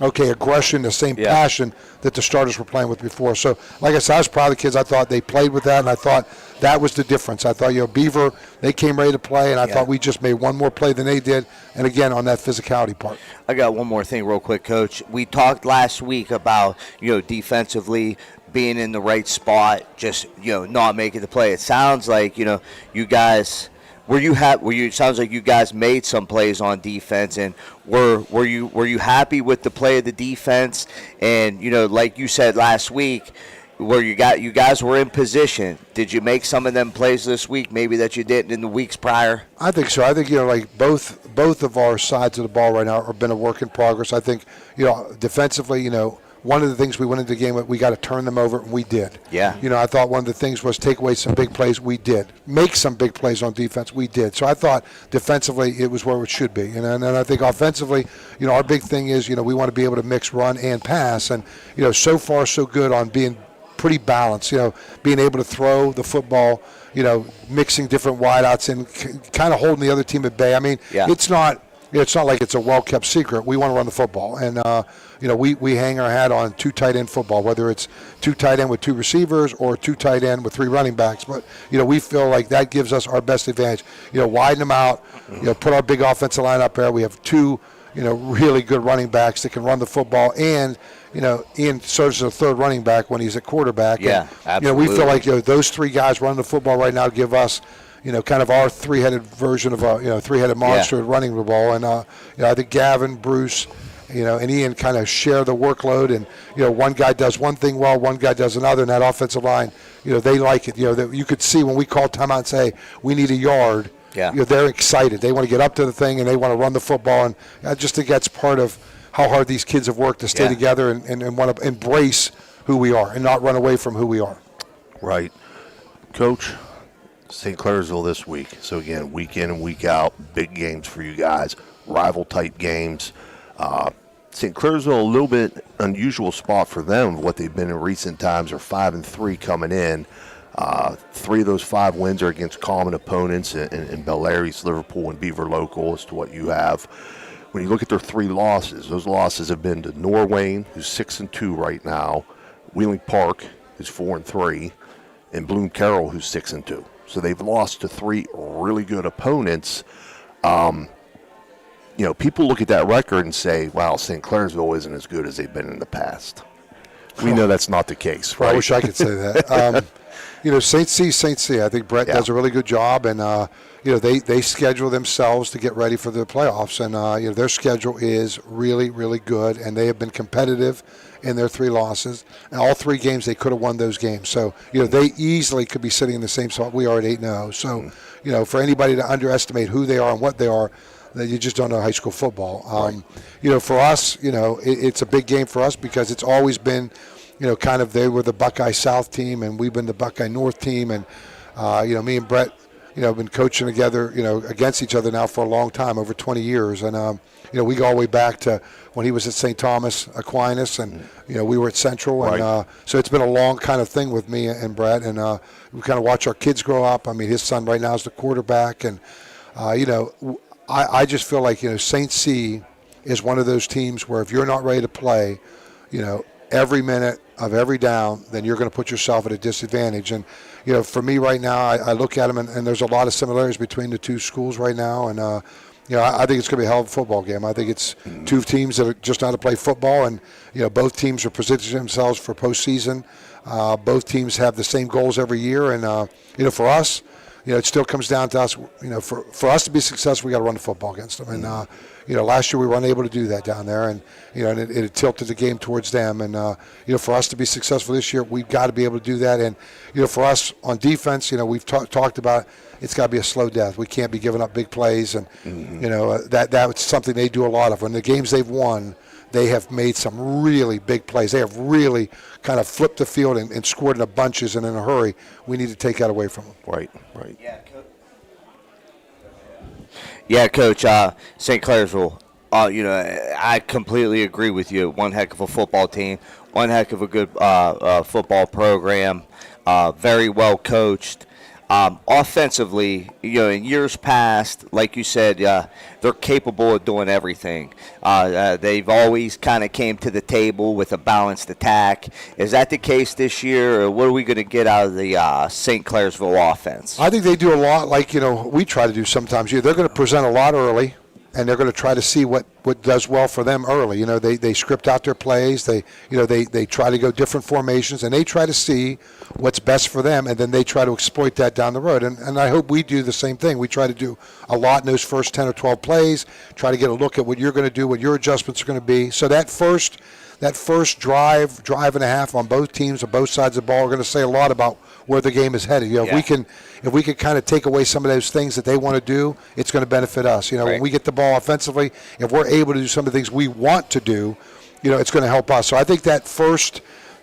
aggression, the same passion that the starters were playing with before. So, like I said, I was proud of the kids. I thought they played with that, and I thought that was the difference. I thought, Beaver, they came ready to play, and I thought we just made one more play than they did, and again, on that physicality part. I got one more thing real quick, Coach. We talked last week about, defensively being in the right spot, just, not making the play. It sounds like, you guys It sounds like you guys made some plays on defense, and were you happy with the play of the defense? And like you said last week, where you guys were in position. Did you make some of them plays this week, maybe that you didn't in the weeks prior? I think so. I think like both of our sides of the ball right now have been a work in progress. I think defensively, one of the things we went into the game with, we got to turn them over, and we did. Yeah. I thought one of the things was take away some big plays. We did. Make some big plays on defense. We did. So I thought defensively it was where it should be. And I think offensively, our big thing is, we want to be able to mix run and pass. And, so far so good on being pretty balanced, being able to throw the football, mixing different wideouts and kind of holding the other team at bay. I mean, it's not like it's a well-kept secret. We want to run the football. And, we hang our hat on two tight end football, whether it's two tight end with two receivers or two tight end with three running backs. But, we feel like that gives us our best advantage. Widen them out, put our big offensive line up there. We have two, really good running backs that can run the football, and, Ian serves as a third running back when he's at quarterback. Yeah, and, absolutely. we feel like those three guys running the football right now give us, kind of our three-headed version of a, three-headed monster running the ball. And, I think Gavin, Bruce, and Ian kind of share the workload. And, one guy does one thing well, one guy does another, and that offensive line, they like it. You could see when we call timeout and say, we need a yard, they're excited. They want to get up to the thing, and they want to run the football. And I just think that's part of how hard these kids have worked to stay together and want to embrace who we are and not run away from who we are. Right. Coach, St. Clairsville this week. So, again, week in and week out, big games for you guys, rival-type games. St. Clairsville, a little bit unusual spot for them of what they've been in recent times, are 5-3 coming in. 3 of those 5 wins are against common opponents in Bel Air, East Liverpool, and Beaver Local as to what you have. When you look at their 3 losses, those losses have been to Norwayne, who's 6-2 right now, Wheeling Park, who's 4-3, and Bloom Carroll, who's 6-2. So they've lost to 3 really good opponents. People look at that record and say, wow, St. Clairsville isn't as good as they've been in the past. We know that's not the case, right? I wish I could say that. St. C. I think Brett does a really good job, and they schedule themselves to get ready for the playoffs, and their schedule is really, really good, and they have been competitive in their 3 losses. And all 3 games they could have won those games. So they easily could be sitting in the same spot we are at 8-0. So for anybody to underestimate who they are and what they are, that you just don't know high school football. For us, it's a big game for us because it's always been, kind of they were the Buckeye South team and we've been the Buckeye North team. And, me and Brett, have been coaching together, against each other now for a long time, over 20 years. And, we go all the way back to when he was at St. Thomas Aquinas and, we were at Central. Right. And so it's been a long kind of thing with me and Brett. And we kind of watch our kids grow up. I mean, his son right now is the quarterback. And, I just feel like, St. C is one of those teams where if you're not ready to play, every minute of every down, then you're going to put yourself at a disadvantage. And, for me right now, I look at them, and there's a lot of similarities between the 2 schools right now. And, I think it's going to be a hell of a football game. I think it's 2 teams that are just know how to play football, and, both teams are positioning themselves for postseason. Both teams have the same goals every year. And, for us, it still comes down to us. For us to be successful, we got to run the football against them. And last year we were unable to do that down there, and and it tilted the game towards them. And for us to be successful this year, we've got to be able to do that. And for us on defense, we've talked about it's got to be a slow death. We can't be giving up big plays, and that's something they do a lot of. When the games they've won, they have made some really big plays. They have really kind of flipped the field and scored in a bunches and in a hurry. We need to take that away from them. Right. Yeah, Coach, St. Clairsville, I completely agree with you. One heck of a football team, one heck of a good football program, very well coached. Offensively, in years past, like you said, they're capable of doing everything. They've always kind of came to the table with a balanced attack. Is that the case this year, or what are we going to get out of the St. Clairsville offense? I think they do a lot like, we try to do sometimes. They're going to present a lot early, and they're going to try to see what does well for them early. You know, they script out their plays. They try to go different formations, and they try to see what's best for them, and then they try to exploit that down the road. And I hope we do the same thing. We try to do a lot in those first 10 or 12 plays, try to get a look at what you're going to do, what your adjustments are going to be. So that first drive and a half on both teams on both sides of the ball are going to say a lot about where the game is headed. You know, if we can kind of take away some of those things that they want to do, it's going to benefit us. You know, when we get the ball offensively, if we're able to do some of the things we want to do, you know, it's going to help us. So I think that first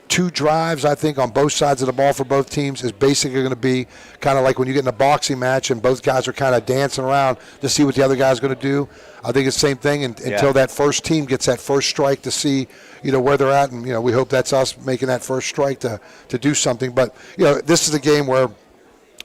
2 drives, I think, on both sides of the ball for both teams is basically going to be kind of like when you get in a boxing match and both guys are kind of dancing around to see what the other guy's going to do. I think it's the same thing until that first team gets that first strike to see, you know, where they're at. And, you know, we hope that's us making that first strike to do something. But, you know, this is a game where,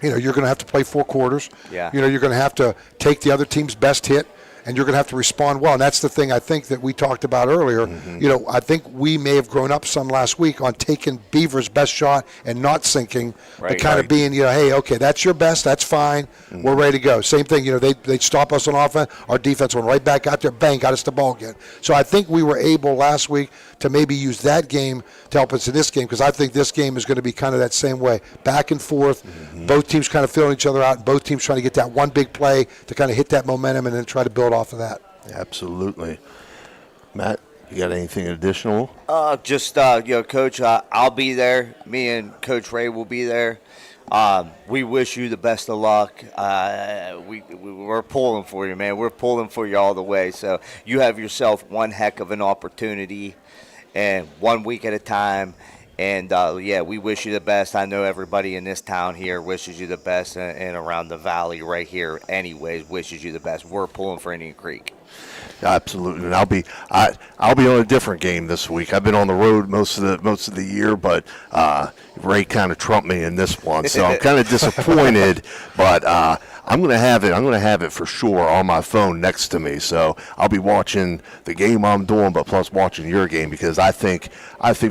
you know, you're going to have to play 4 quarters. Yeah. You know, you're going to have to take the other team's best hit, and you're going to have to respond well. And that's the thing I think that we talked about earlier. Mm-hmm. You know, I think we may have grown up some last week on taking Beaver's best shot and not sinking, but kind of being, you know, hey, okay, that's your best, that's fine, we're ready to go. Same thing, you know, they'd stop us on offense, our defense went right back out there, bang, got us the ball again. So I think we were able last week to maybe use that game to help us in this game, because I think this game is going to be kind of that same way, back and forth, both teams kind of filling each other out, both teams trying to get that one big play to kind of hit that momentum and then try to build off of that. Absolutely. Matt, you got anything additional? Just, you know, Coach, I'll be there. Me and Coach Ray will be there. We wish you the best of luck. We're pulling for you, man. We're pulling for you all the way. So you have yourself one heck of an opportunity, and 1 week at a time. And, yeah, we wish you the best. I know everybody in this town here wishes you the best, and around the valley right here anyways wishes you the best. We're pulling for Indian Creek. Absolutely, and I'll be on a different game this week. I've been on the road most of the year, but Ray kind of trumped me in this one, so I'm kind of disappointed. But I'm going to have it. I'm going to have it for sure on my phone next to me. So I'll be watching the game I'm doing, but plus watching your game, because I think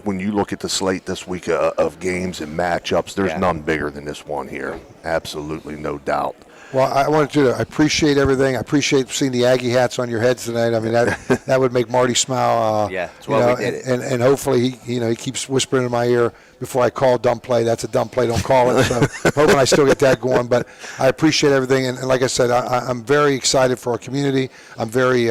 when you look at the slate this week of games and matchups, there's none bigger than this one here. Absolutely, no doubt. Well, I wanted to I appreciate everything. I appreciate seeing the Aggie hats on your heads tonight. I mean, that would make Marty smile. That's why we did it. And hopefully he keeps whispering in my ear before I call dumb play. That's a dumb play. Don't call it. So I'm hoping I still get that going. But I appreciate everything. And like I said, I'm very excited for our community. I'm very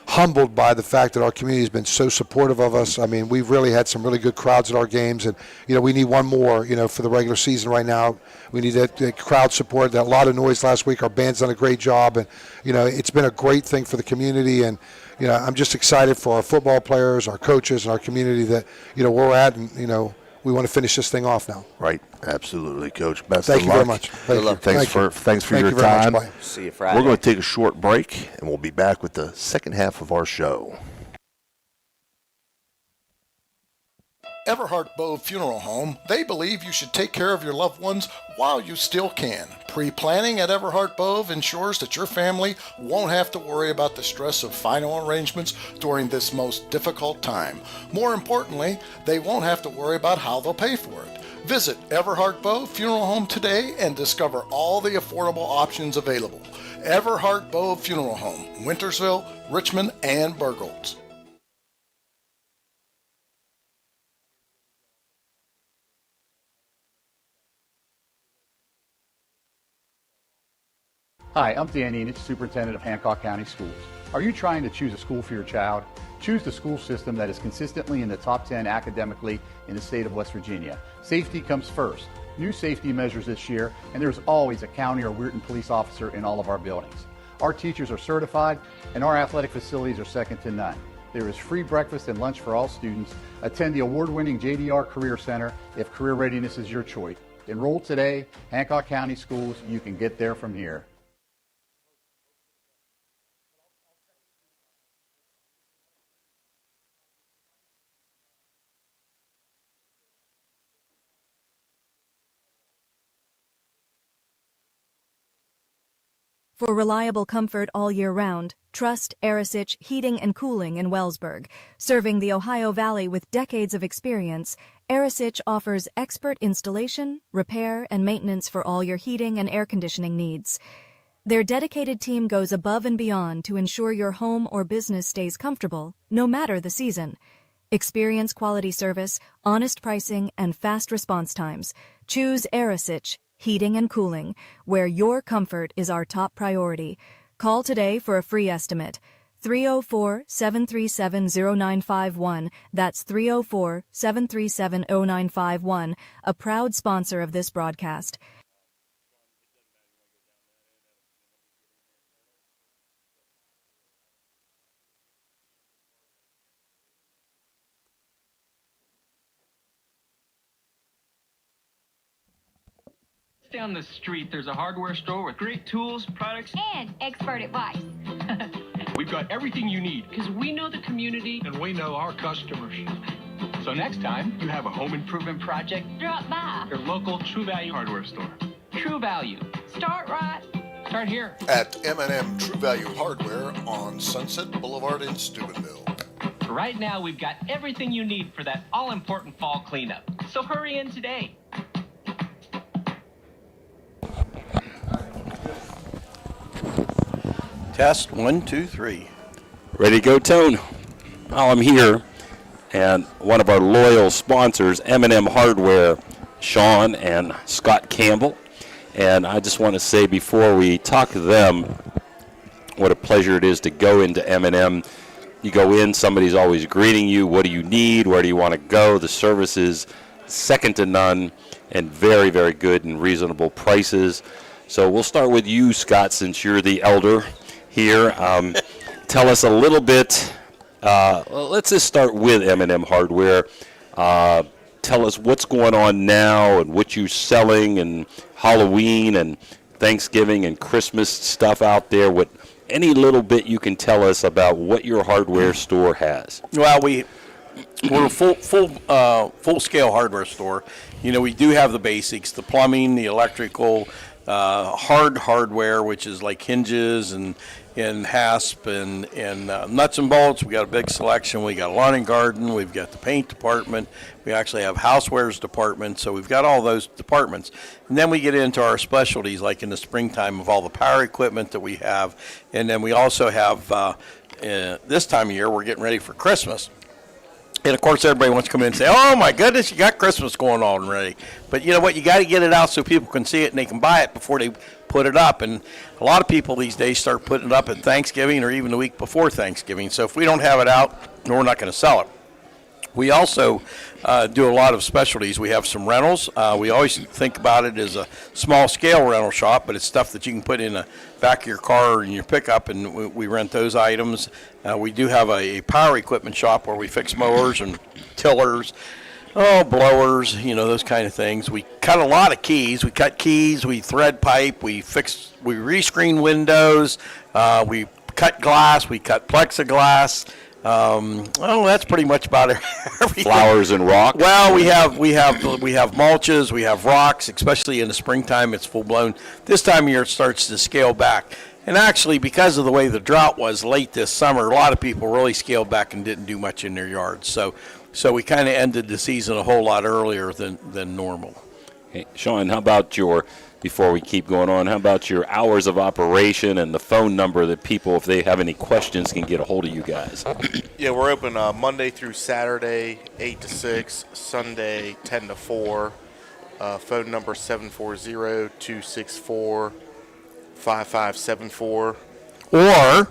humbled by the fact that our community has been so supportive of us. I mean, we've really had some really good crowds at our games, and we need one more, for the regular season right now. We need that crowd support. That a lot of noise last week. Our band's done a great job, and it's been a great thing for the community. And I'm just excited for our football players, our coaches, and our community that where we're at, and we want to finish this thing off now. Right, absolutely, Coach. Best Thank of you luck. very much. Thanks for your very time. much. Bye. See you Friday. We're going to take a short break, and we'll be back with the second half of our show. Everhart Bove Funeral Home, they believe you should take care of your loved ones while you still can. Pre-planning at Everhart Bove ensures that your family won't have to worry about the stress of final arrangements during this most difficult time. More importantly, they won't have to worry about how they'll pay for it. Visit Everhart Bove Funeral Home today and discover all the affordable options available. Everhart Bove Funeral Home, Wintersville, Richmond, and Burgolds. Hi, I'm Dan Enich, Superintendent of Hancock County Schools. Are you trying to choose a school for your child? Choose the school system that is consistently in the top 10 academically in the state of West Virginia. Safety comes first. New safety measures this year, and there's always a county or Weirton police officer in all of our buildings. Our teachers are certified, and our athletic facilities are second to none. There is free breakfast and lunch for all students. Attend the award-winning JDR Career Center if career readiness is your choice. Enroll today. Hancock County Schools, you can get there from here. For reliable comfort all year round, trust Arisich Heating and Cooling in Wellsburg. Serving the Ohio Valley with decades of experience, Arisich offers expert installation, repair, and maintenance for all your heating and air conditioning needs. Their dedicated team goes above and beyond to ensure your home or business stays comfortable, no matter the season. Experience quality service, honest pricing, and fast response times. Choose Aerosich Heating and Cooling, where your comfort is our top priority. Call today for a free estimate. 304-737-0951. That's 304-737-0951, a proud sponsor of this broadcast. Down the street, there's a hardware store with great tools, products, and expert advice. We've got everything you need because we know the community and we know our customers. So next time you have a home improvement project, Drop by your local True Value hardware store. True Value. Start right. Start here. At M&M True Value Hardware on Sunset Boulevard in Steubenville. Right now, we've got everything you need for that all-important fall cleanup. So hurry in today. Test 1, 2, 3. Ready to go, Tone? Well, I'm here, and one of our loyal sponsors, M&M Hardware, Sean and Scott Campbell. And I just want to say before we talk to them, what a pleasure it is to go into M&M. You go in, somebody's always greeting you. What do you need? Where do you want to go? The service is second to none and very, very good and reasonable prices. So we'll start with you, Scott, since you're the elder here. Tell us a little bit. Let's just start with M&M Hardware. Tell us what's going on now and what you're selling and Halloween and Thanksgiving and Christmas stuff out there. What any little bit you can tell us about what your hardware store has. Well, we're a full-scale hardware store. You know, we do have the basics, the plumbing, the electrical, hardware, which is like hinges and hasp and nuts and bolts. We got a big selection. We got a lawn and garden. We've got the paint department. We actually have housewares department. So we've got all those departments. And then we get into our specialties, like in the springtime of all the power equipment that we have. And then we also have, this time of year, we're getting ready for Christmas. And, of course, everybody wants to come in and say, oh, my goodness, you got Christmas going on already. But you know what? You got to get it out so people can see it and they can buy it before they put it up. And a lot of people these days start putting it up at Thanksgiving or even the week before Thanksgiving. So if we don't have it out, we're not going to sell it. We also do a lot of specialties. We have some rentals. We always think about it as a small-scale rental shop, but it's stuff that you can put in the back of your car or in your pickup, and we rent those items. We do have a power equipment shop where we fix mowers and tillers, blowers, those kind of things. We cut a lot of keys. We cut keys. We thread pipe. We rescreen windows. We cut glass. We cut plexiglass. That's pretty much about everything. Flowers and rocks. Well, we have mulches, we have rocks, especially in the springtime. It's full blown. This time of year it starts to scale back. And actually, because of the way the drought was late this summer, a lot of people really scaled back and didn't do much in their yards. So we kind of ended the season a whole lot earlier than normal. Hey, Sean, how about before we keep going on, how about your hours of operation and the phone number that people, if they have any questions, can get a hold of you guys? Yeah, we're open Monday through Saturday, 8 to 6, Sunday, 10 to 4. Phone number 740-264-5574. Or,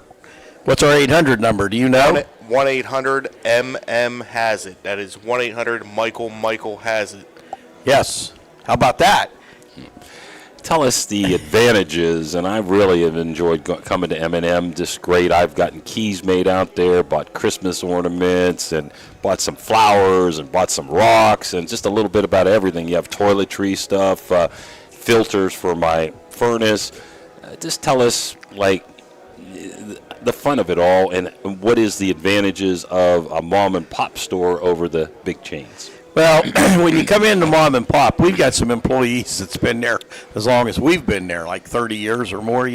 what's our 800 number? Do you know? 1-800-MM-HAS-IT. That is 1-800-MICHAEL-has-it. Yes. How about that? Tell us the advantages, and I really have enjoyed coming to M&M. Just great. I've gotten keys made out there, bought Christmas ornaments, and bought some flowers, and bought some rocks, and just a little bit about everything. You have toiletry stuff, filters for my furnace. Just tell us, the fun of it all, and what is the advantages of a mom-and-pop store over the big chains? Well, when you come into Mom and Pop, we've got some employees that's been there as long as we've been there, like 30 years or more,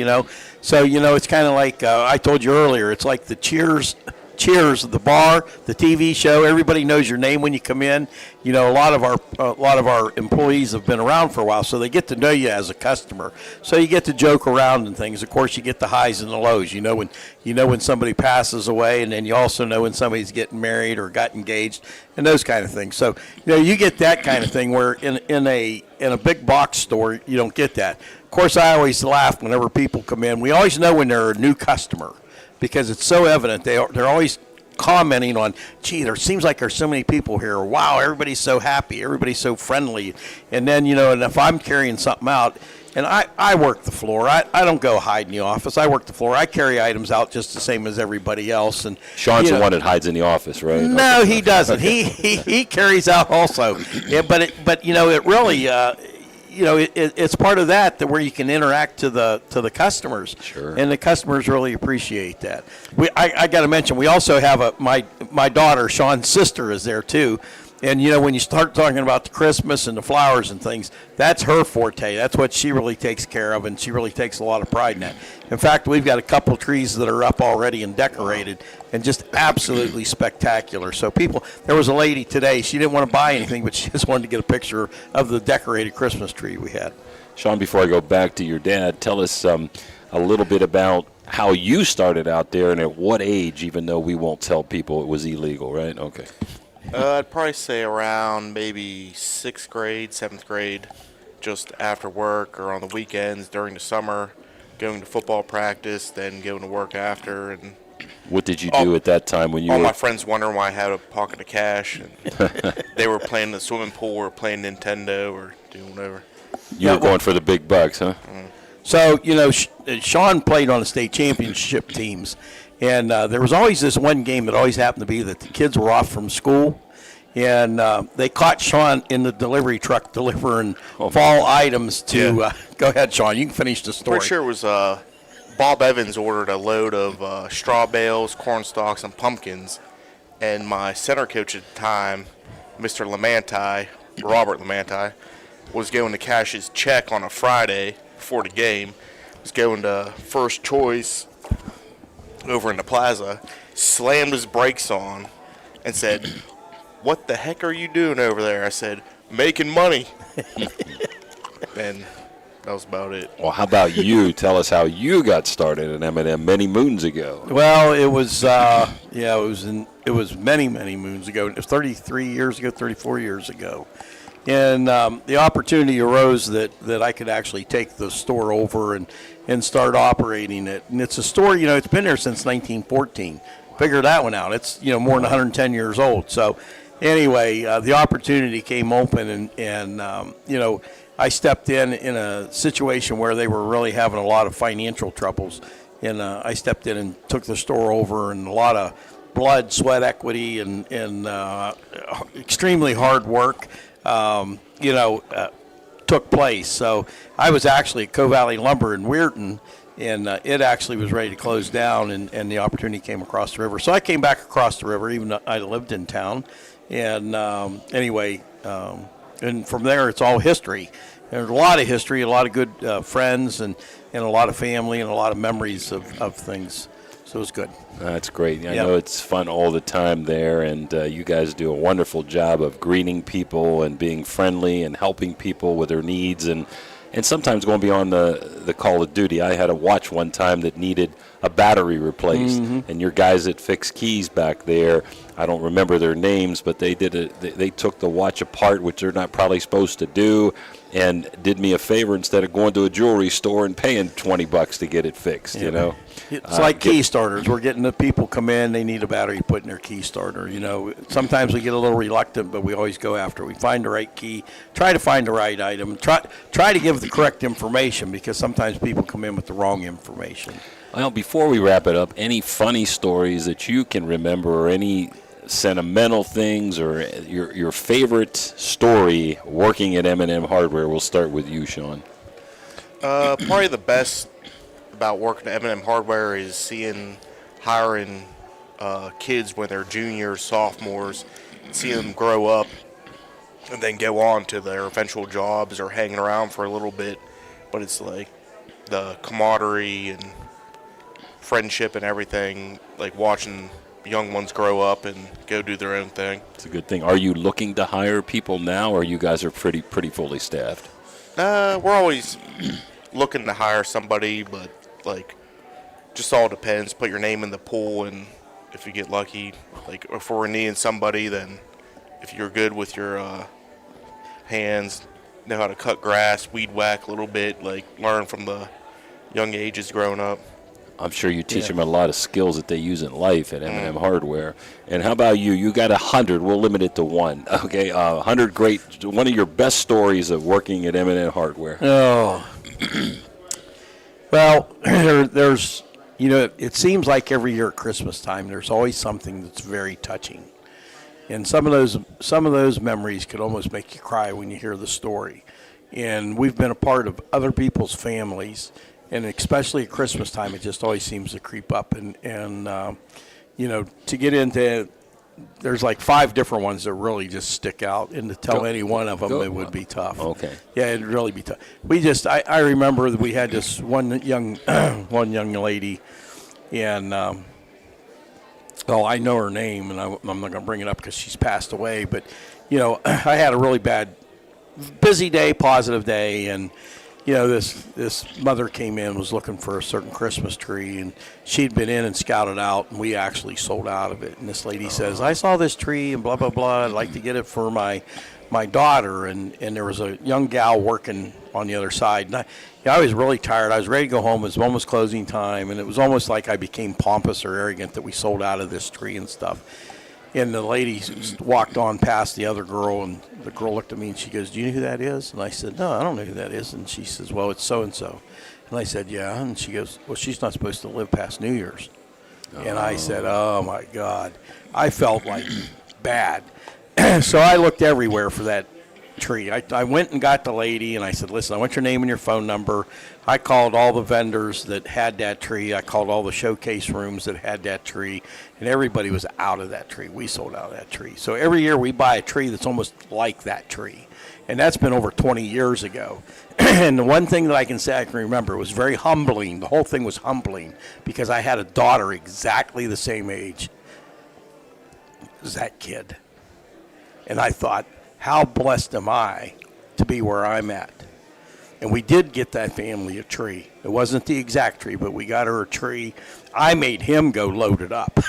So, it's kind of like I told you earlier, it's like the Cheers Cheers, the bar, the TV show. Everybody knows your name when you come in. You know, a lot of our employees have been around for a while, so they get to know you as a customer. So you get to joke around and things. Of course, you get the highs and the lows. You know when somebody passes away, and then you also know when somebody's getting married or got engaged, and those kind of things. So you get that kind of thing where in a big box store you don't get that. Of course, I always laugh whenever people come in. We always know when they're a new customer because it's so evident. They're always commenting on, gee, there seems like there's so many people here. Or, wow, everybody's so happy. Everybody's so friendly. And then, and if I'm carrying something out, and I work the floor. I don't go hide in the office. I work the floor. I carry items out just the same as everybody else. And Sean's the one that hides in the office, right? No, he doesn't. He carries out also. Yeah, but it really it's part of that where you can interact to the customers. Sure. And the customers really appreciate that. I got to mention, we also have my daughter, Sean's sister, is there too. And, when you start talking about the Christmas and the flowers and things, that's her forte. That's what she really takes care of, and she really takes a lot of pride in that. In fact, we've got a couple of trees that are up already and decorated and just absolutely spectacular. So there was a lady today, she didn't want to buy anything, but she just wanted to get a picture of the decorated Christmas tree we had. Sean, before I go back to your dad, tell us a little bit about how you started out there and at what age, even though we won't tell people it was illegal, right? Okay. I'd probably say around maybe 6th grade, 7th grade, just after work or on the weekends during the summer, going to football practice, then going to work after. And what did you do at that time when you all were... my friends wondering why I had a pocket of cash. And they were playing in the swimming pool or playing Nintendo or doing whatever. You were going for the big bucks, huh? So, Sean played on the state championship teams. And there was always this one game that always happened to be that the kids were off from school, and they caught Sean in the delivery truck delivering fall items to go ahead, Sean. You can finish the story. Pretty sure it was Bob Evans ordered a load of straw bales, corn stalks, and pumpkins. And my center coach at the time, Mr. Robert Lamanti, was going to cash his check on a Friday before the game. Was going to First Choice over in the plaza, slammed his brakes on, and said, "What the heck are you doing over there?" I said, "Making money." And that was about it. Well, how about you? Tell us how you got started at M&M many moons ago. Well, it was it was many moons ago. It was 33 years ago, 34 years ago. And the opportunity arose that I could actually take the store over and start operating it. And it's a store, it's been there since 1914. Figure that one out. It's, more than 110 years old. So anyway, the opportunity came open and I stepped in a situation where they were really having a lot of financial troubles. And I stepped in and took the store over, and a lot of blood, sweat, equity, and extremely hard work. Took place. So I was actually at Cove Valley Lumber in Weirton, and it actually was ready to close down, and the opportunity came across the river. So I came back across the river, even though I lived in town. And and from there, it's all history. There's a lot of history, a lot of good friends, and a lot of family, and a lot of memories of things. So it was good. That's great. I know it's fun all the time there, and you guys do a wonderful job of greeting people and being friendly and helping people with their needs and sometimes going beyond the call of duty. I had a watch one time that needed a battery replaced, and your guys that fix keys back there, I don't remember their names, but they took the watch apart, which they're not probably supposed to do, and did me a favor instead of going to a jewelry store and paying $20 to get it fixed, It's like key starters. We're getting the people come in, they need a battery put in their key starter. Sometimes we get a little reluctant, but we always go after it. We find the right key, try to find the right item, try to give the correct information, because sometimes people come in with the wrong information. Well, before we wrap it up, any funny stories that you can remember, or any sentimental things, or your favorite story working at M&M Hardware? We'll start with you, Sean. Probably the best about working at M&M Hardware is hiring kids when they're juniors, sophomores, seeing them grow up and then go on to their eventual jobs or hanging around for a little bit. But it's like the camaraderie and friendship and everything, like watching young ones grow up and go do their own thing. It's a good thing. Are you looking to hire people now, or you guys are pretty fully staffed? We're always looking to hire somebody, but like, just all depends. Put your name in the pool, and if you get lucky, like if we're needing somebody, then if you're good with your hands, know how to cut grass, weed whack a little bit, like learn from the young ages growing up. I'm sure you teach them a lot of skills that they use in life at M&M Hardware. And how about you? You got 100. We'll limit it to one. Okay, 100 great. One of your best stories of working at M&M Hardware. Oh, well, there's, you know, it seems like every year at Christmas time, there's always something that's very touching, and some of those memories could almost make you cry when you hear the story. And we've been a part of other people's families. And especially at Christmas time, it just always seems to creep up. And you know, to get into, there's like 5 different ones that really just stick out. And to tell any one of them, it would be tough. Okay. Yeah, it'd really be tough. I remember that we had this one young lady, and well, I know her name, and I'm not going to bring it up because she's passed away. But you know, I had a really busy day, positive day, and you know, this mother came in, was looking for a certain Christmas tree, and she'd been in and scouted out, and we actually sold out of it. And this lady says, I saw this tree and blah, blah, blah. I'd like to get it for my daughter. And there was a young gal working on the other side. And I was really tired. I was ready to go home. It was almost closing time, and it was almost like I became pompous or arrogant that we sold out of this tree and stuff. And the lady walked on past the other girl, and the girl looked at me, and she goes, do you know who that is? And I said, no, I don't know who that is. And she says, well, it's so-and-so. And I said, yeah. And she goes, well, she's not supposed to live past New Year's. And I said, oh, my God. I felt like bad. So I looked everywhere for that tree. I went and got the lady, and I said, listen, I want your name and your phone number. I called all the vendors that had that tree. I called all the showcase rooms that had that tree, and everybody was out of that tree. We sold out of that tree. So every year we buy a tree that's almost like that tree, and that's been over 20 years ago. And the one thing that I can say I can remember, it was very humbling. The whole thing was humbling because I had a daughter exactly the same age as that kid. And I thought, how blessed am I to be where I'm at? And we did get that family a tree. It wasn't the exact tree, but we got her a tree. I made him go load it up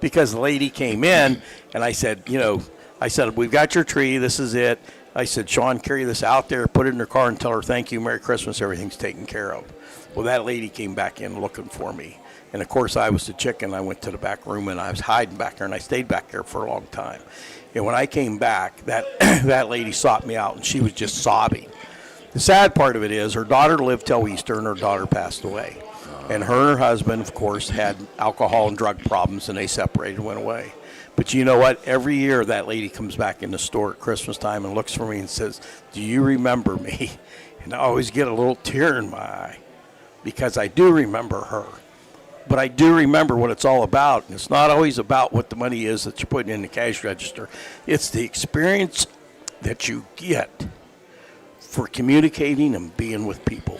because the lady came in, and I said, we've got your tree. This is it. I said, Sean, carry this out there, put it in her car, and tell her thank you, Merry Christmas, everything's taken care of. Well, that lady came back in looking for me. And, of course, I was the chicken. I went to the back room, and I was hiding back there, and I stayed back there for a long time. And when I came back, that lady sought me out, and she was just sobbing. The sad part of it is her daughter lived till Easter, and her daughter passed away. And her and her husband, of course, had alcohol and drug problems, and they separated and went away. But you know what? Every year that lady comes back in the store at Christmas time and looks for me and says, do you remember me? And I always get a little tear in my eye because I do remember her. But I do remember what it's all about. And it's not always about what the money is that you're putting in the cash register. It's the experience that you get for communicating and being with people.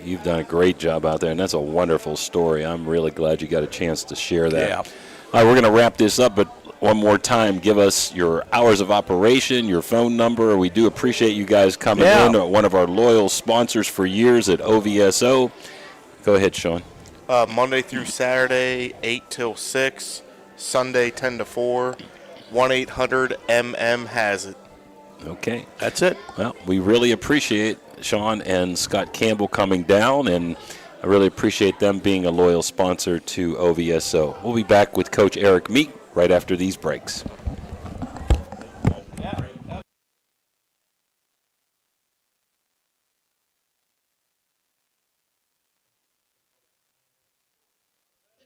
You've done a great job out there, and that's a wonderful story. I'm really glad you got a chance to share that. Yeah. All right, we're going to wrap this up, but one more time, give us your hours of operation, your phone number. We do appreciate you guys coming in. One of our loyal sponsors for years at OVSO. Go ahead, Sean. Monday through Saturday, 8 till 6. Sunday, 10 to 4. 1-800-MM-HAS-IT. Okay. That's it. Well, we really appreciate Sean and Scott Campbell coming down, and I really appreciate them being a loyal sponsor to OVSO. We'll be back with Coach Eric Meek right after these breaks.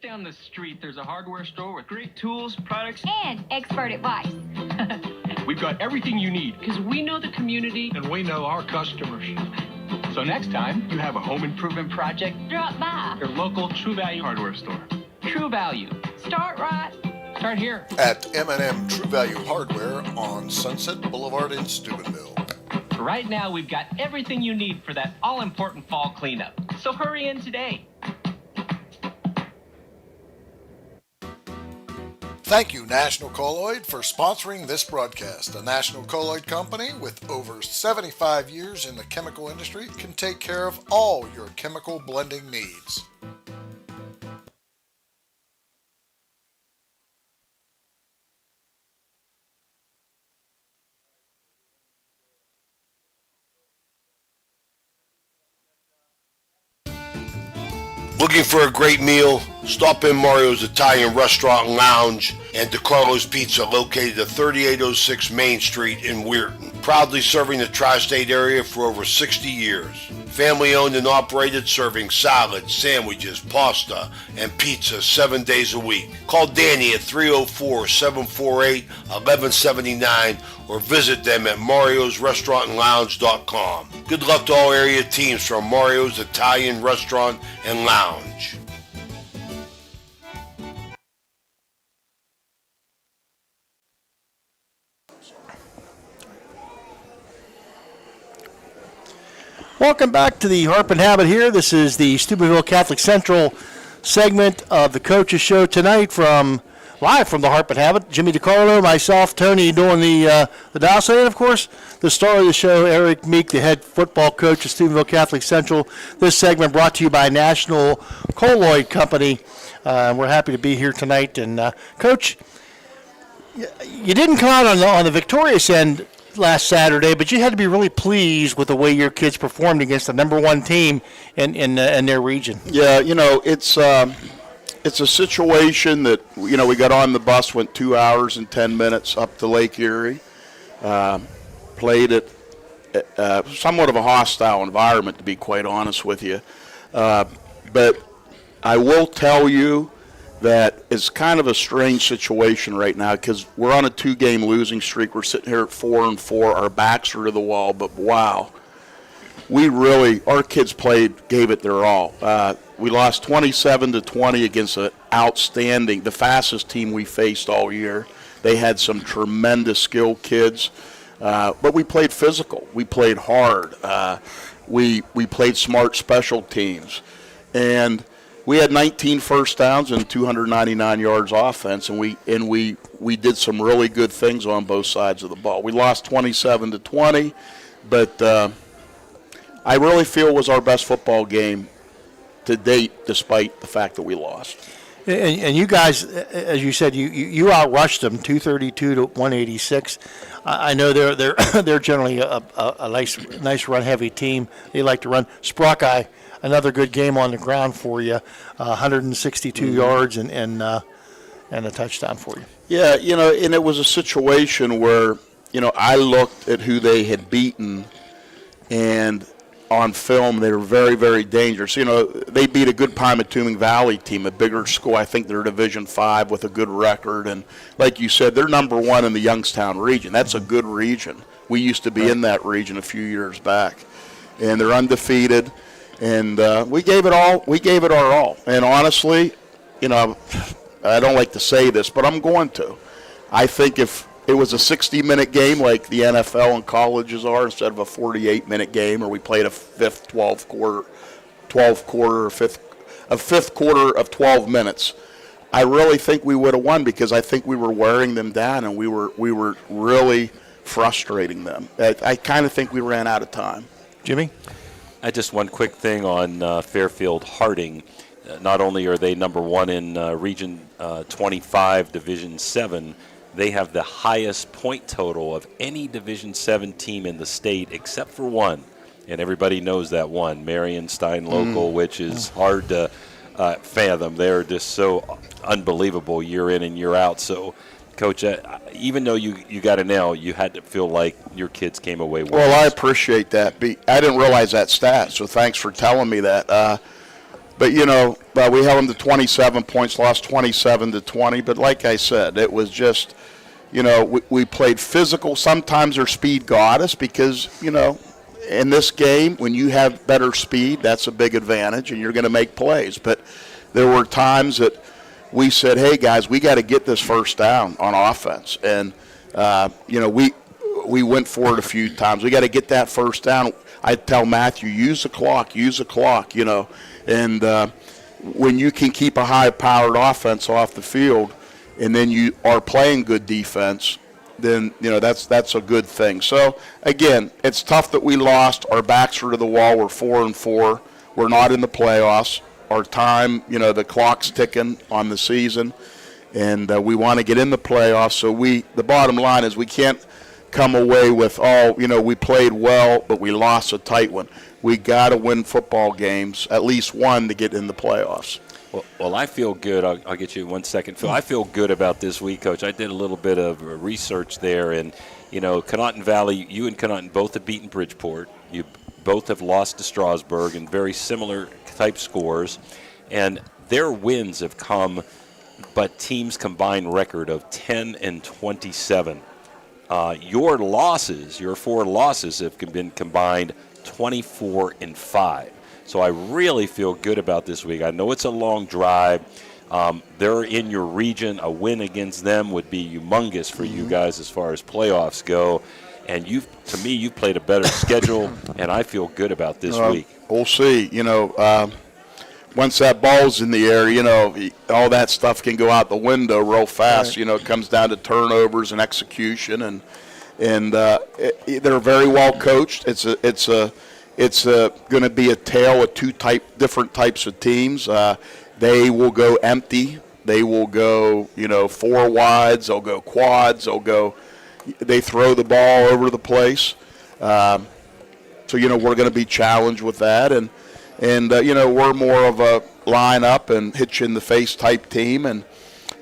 Down the street, there's a hardware store with great tools, products, and expert advice. We've got everything you need because we know the community and we know our customers. So next time you have a home improvement project, Drop by. your local True Value hardware store. True Value. Start right. Start here. At M&M True Value Hardware on Sunset Boulevard in Steubenville. Right now, we've got everything you need for that all-important fall cleanup. So hurry in today. Thank you, National Colloid, for sponsoring this broadcast. The National Colloid Company, with over 75 years in the chemical industry, can take care of all your chemical blending needs. Looking for a great meal? Stop in Mario's Italian Restaurant and Lounge and DeCarlo's Pizza, located at 3806 Main Street in Weirton. Proudly serving the tri-state area for over 60 years. Family owned and operated, serving salads, sandwiches, pasta, and pizza 7 days a week. Call Danny at 304-748-1179 or visit them at mariosrestaurantandlounge.com. Good luck to all area teams from Mario's Italian Restaurant and Lounge. Welcome back to the Harp and Habit here. This is the Steubenville Catholic Central segment of the Coaches Show tonight live from the Harp and Habit. Jimmy DiCarlo, myself, Tony doing the dial set, and of course the star of the show, Eric Meek, the head football coach of Steubenville Catholic Central. This segment brought to you by National Colloid Company. We're happy to be here tonight. And Coach, you didn't come out on the victorious end last Saturday, but you had to be really pleased with the way your kids performed against the number one team in their region. Yeah, it's a situation that, we got on the bus, went 2 hours and 10 minutes up to Lake Erie, played at somewhat of a hostile environment, to be quite honest with you. But I will tell you that it's kind of a strange situation right now because we're on a 2-game losing streak. We're sitting here at 4-4. Our backs are to the wall, but wow. Our kids gave it their all. We lost 27-20 against the fastest team we faced all year. They had some tremendous skilled kids, but we played physical. We played hard. We played smart special teams, and we had 19 first downs and 299 yards offense, and we did some really good things on both sides of the ball. We lost 27-20, but I really feel it was our best football game to date, despite the fact that we lost. And you guys, as you said, you outrushed them 232-186. I know they're generally a nice run heavy team. They like to run. Sprockeye, another good game on the ground for you, 162 yards and a touchdown for you. Yeah, and it was a situation where I looked at who they had beaten, and on film they were very, very dangerous. They beat a good Pymatuming Valley team, a bigger school. I think they're Division 5 with a good record, and like you said, they're number one in the Youngstown region. That's a good region. We used to be in that region a few years back, and they're undefeated. And we gave it all. We gave it our all. And honestly, I don't like to say this, but I'm going to. I think if it was a 60-minute game like the NFL and colleges are, instead of a 48-minute game, or we played a fifth quarter of 12 minutes, I really think we would have won because I think we were wearing them down and we were really frustrating them. I kind of think we ran out of time. Jimmy? Just one quick thing on Fairfield Harding. Not only are they number one in Region 25, Division 7, they have the highest point total of any Division 7 team in the state except for one. And everybody knows that one, Marion Stein Local, which is hard to fathom. They're just so unbelievable year in and year out. So, Coach, even though you got an L, you had to feel like your kids came away with Well, I appreciate that. I didn't realize that stat, so thanks for telling me that. But we held them to 27 points, lost 27-20. But like I said, it was just, we played physical. Sometimes their speed got us because, in this game, when you have better speed, that's a big advantage, and you're going to make plays. But there were times that we said, hey, guys, we got to get this first down on offense. And, we went for it a few times. We got to get that first down. I tell Matthew, use the clock, And when you can keep a high-powered offense off the field, and then you are playing good defense, then that's a good thing. So again, it's tough that we lost. Our backs are to the wall. We're 4-4. We're not in the playoffs. Our time, the clock's ticking on the season, and we want to get in the playoffs. So the bottom line is we can't come away with, we played well, but we lost a tight one. We got to win football games, at least one, to get in the playoffs. Well, I feel good. I'll get you in 1 second, Phil. I feel good about this week, Coach. I did a little bit of research there, and Connaughton Valley, you and Connaughton both have beaten Bridgeport. You both have lost to Strasburg in very similar type scores, and their wins have come, but teams' combined record of 10-27. Your losses, your 4 losses, have been combined 24-5. So I really feel good about this week. I know it's a long drive. They're in your region. A win against them would be humongous for you guys as far as playoffs go. And you've played a better schedule, and I feel good about this week. We'll see. Once that ball's in the air, all that stuff can go out the window real fast. Right. It comes down to turnovers and execution, and they're very well coached. It's going to be a tale of different types of teams. They will go empty. They will go, 4 wides. They'll go quads. They throw the ball over the place. So we're going to be challenged with that, and we're more of a line up and hit you in the face type team, and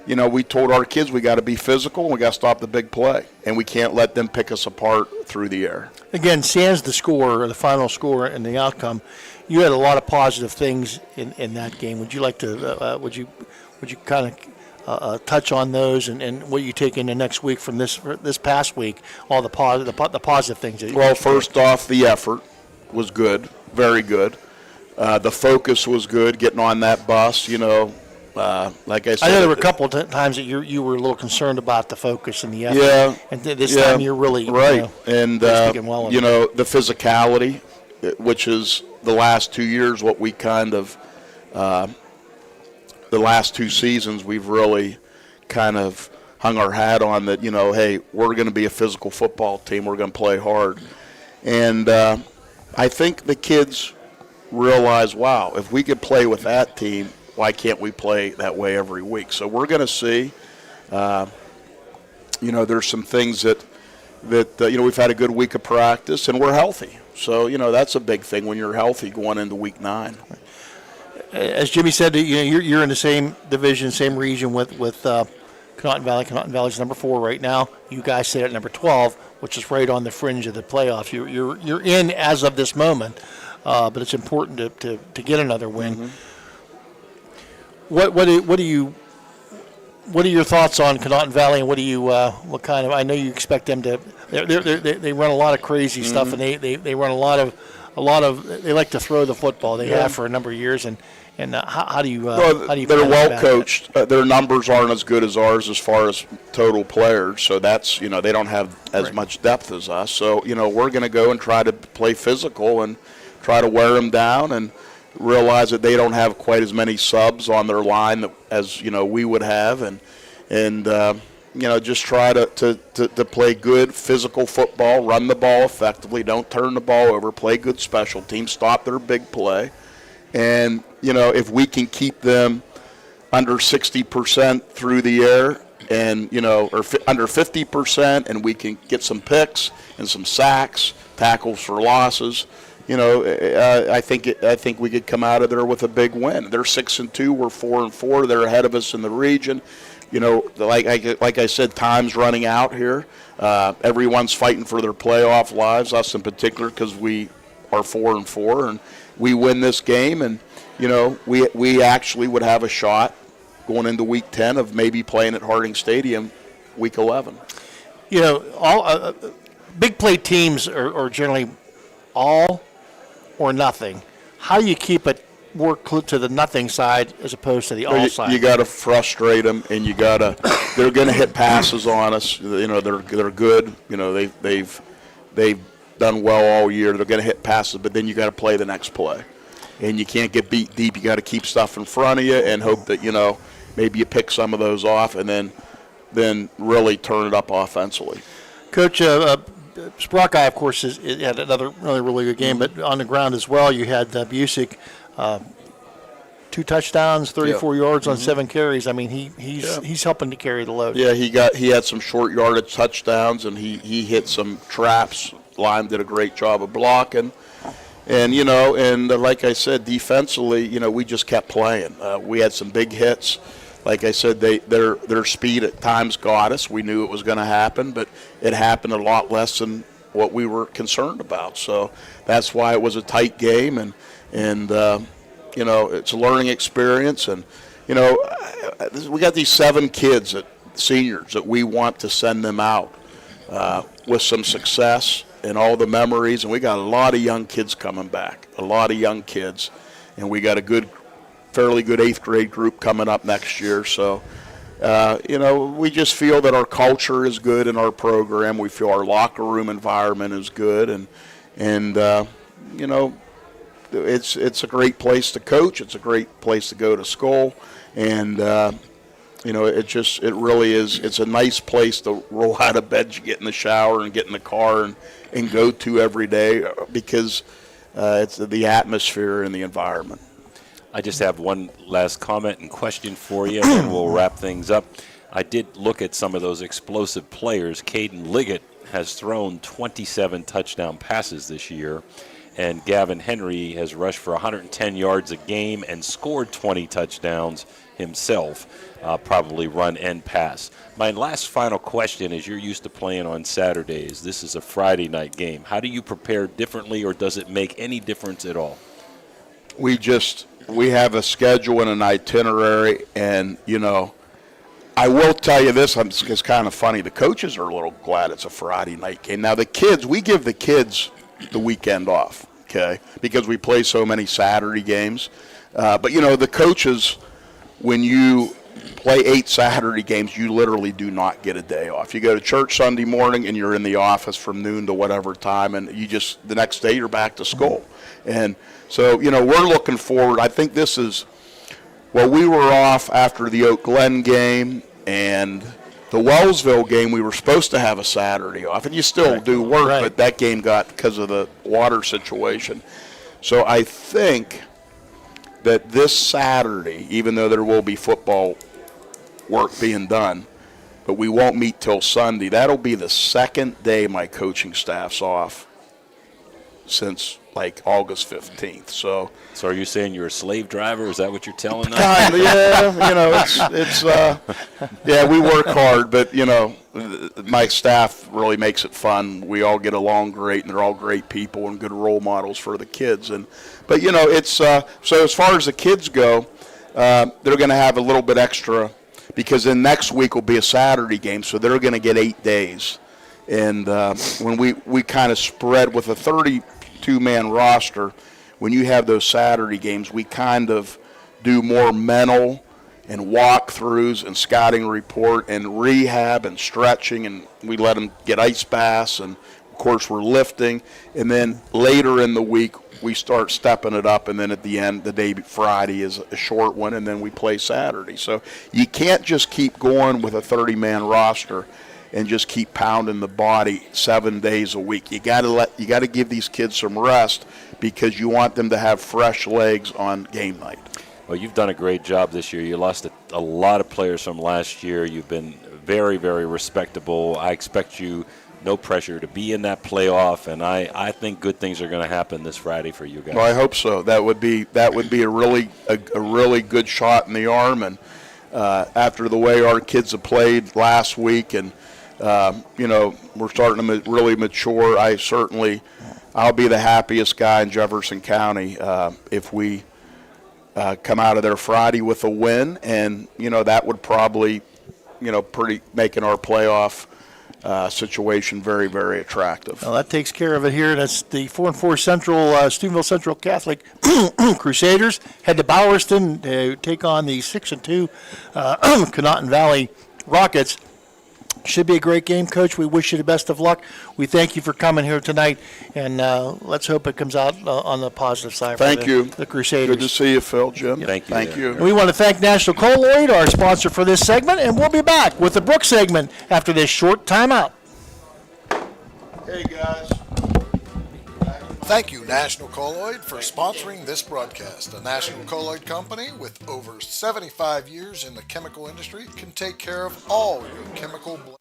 we told our kids we got to be physical and we got to stop the big play, and we can't let them pick us apart through the air. Again, sans the score, or the final score and the outcome, you had a lot of positive things in that game. Would you like to would you kind of touch on those and what you take into next week from this past week, all the positive things that you first off, the effort was good, very good. The focus was good, getting on that bus, like I said. I know there were a couple of times that you were a little concerned about the focus and the effort. Yeah. And this time you're really, right. And, speaking well of it. the physicality, which is the last 2 years, what we kind of, the last 2 seasons, we've really kind of hung our hat on that, hey, we're going to be a physical football team. We're going to play hard. And I think the kids realize, wow, if we could play with that team, why can't we play that way every week? So we're going to see. There's some things that we've had a good week of practice, and we're healthy. So, that's a big thing when you're healthy going into week 9. As Jimmy said, you're in the same division, same region with Connaughton Valley. Connaughton Valley's number 4 right now. You guys sit at number 12, which is right on the fringe of the playoffs. You're in as of this moment, but it's important to get another win. Mm-hmm. What are your thoughts on Connaughton Valley, and what kind of? I know you expect them to. They run a lot of crazy stuff, and they run a lot of. They like to throw the football. They have for a number of years, and how do you? They're well coached. Their numbers aren't as good as ours as far as total players. So that's they don't have as much depth as us. So we're going to go and try to play physical and try to wear them down and realize that they don't have quite as many subs on their line as we would have, and just try to play good physical football, run the ball effectively, don't turn the ball over, play good special teams, stop their big play, and if we can keep them under 60% through the air, and or under 50%, and we can get some picks and some sacks, tackles for losses. I think we could come out of there with a big win. They're 6-2. We're 4-4. They're ahead of us in the region. Like I said, time's running out here. Everyone's fighting for their playoff lives. Us in particular, because we are 4-4, and we win this game, and we actually would have a shot going into week 10 of maybe playing at Harding Stadium, week 11. All big play teams are generally all or nothing. How do you keep it work to the nothing side as opposed to the all side? You got to frustrate them, and they're going to hit passes on us. They're good. They've done well all year. They're going to hit passes, but then you got to play the next play, and you can't get beat deep. You got to keep stuff in front of you and hope that maybe you pick some of those off and then really turn it up offensively. Coach, Sprockeye, of course, had another really good game, but on the ground as well, you had Busick, 2 touchdowns, 34 yards on 7 carries. I mean, he's helping to carry the load. Yeah, he had some short yardage touchdowns, and he hit some traps. Lime did a great job of blocking. And, like I said, defensively, we just kept playing. We had some big hits. Like I said, their speed at times got us. We knew it was going to happen, but it happened a lot less than what we were concerned about. So that's why it was a tight game, and it's a learning experience. And, we got these 7 kids, seniors, that we want to send them out with some success and all the memories. And we got a lot of young kids coming back, and we got a fairly good 8th grade group coming up next year. So, we just feel that our culture is good in our program. We feel our locker room environment is good, and it's a great place to coach. It's a great place to go to school, and it really is. It's a nice place to roll out of bed, get in the shower, and get in the car and go to every day because it's the atmosphere and the environment. I just have one last comment and question for you, and then we'll wrap things up. I did look at some of those explosive players. Caden Liggett has thrown 27 touchdown passes this year, and Gavin Henry has rushed for 110 yards a game and scored 20 touchdowns himself, probably run and pass. My last final question is, you're used to playing on Saturdays. This is a Friday night game. How do you prepare differently, or does it make any difference at all? We have a schedule and an itinerary, and, I will tell you this, it's kind of funny. The coaches are a little glad it's a Friday night game. Now, we give the kids the weekend off, okay, because we play so many Saturday games. But, the coaches, when you play 8 Saturday games, you literally do not get a day off. You go to church Sunday morning, and you're in the office from noon to whatever time, and the next day you're back to school. And so, we're looking forward. I think this is, we were off after the Oak Glen game and the Wellsville game. We were supposed to have a Saturday off, and you still do work, but that game got because of the water situation. So I think that this Saturday, even though there will be football work being done, but we won't meet till Sunday. That'll be the second day my coaching staff's off since August 15th. So are you saying you're a slave driver? Is that what you're telling them? Kind of, yeah. We work hard, but my staff really makes it fun. We all get along great, and they're all great people and good role models for the kids. But it's so as far as the kids go, they're going to have a little bit extra because then next week will be a Saturday game, so they're going to get 8 days. And when we kind of spread with a 32-man roster, when you have those Saturday games, we kind of do more mental and walkthroughs and scouting report and rehab and stretching, and we let them get ice baths, and of course we're lifting. And then later in the week, we start stepping it up, and then at the end, the day Friday is a short one, and then we play Saturday. So you can't just keep going with a 30-man roster and just keep pounding the body 7 days a week. You got to give these kids some rest because you want them to have fresh legs on game night. Well, you've done a great job this year. You lost a lot of players from last year. You've been very, very respectable. I expect you, no pressure, to be in that playoff, and I think good things are going to happen this Friday for you guys. Well, I hope so. That would be a really good shot in the arm, and after the way our kids have played last week, and we're starting to really mature. I'll be the happiest guy in Jefferson County if we come out of there Friday with a win, and that would probably, making our playoff situation very, very attractive. Well, that takes care of it here. That's the 4-4 Central Steubenville Central Catholic Crusaders head to Bowerston to take on the 6-2 Conotton Valley Rockets. Should be a great game, Coach. We wish you the best of luck. We thank you for coming here tonight, and let's hope it comes out on the positive side for the Crusaders. Good to see you, Phil, Jim. Thank you. And we want to thank National Colloid, our sponsor for this segment, and we'll be back with the Brooke segment after this short timeout. Hey, guys. Thank you, National Colloid, for sponsoring this broadcast. The National Colloid Company, with over 75 years in the chemical industry, can take care of all your chemical blends.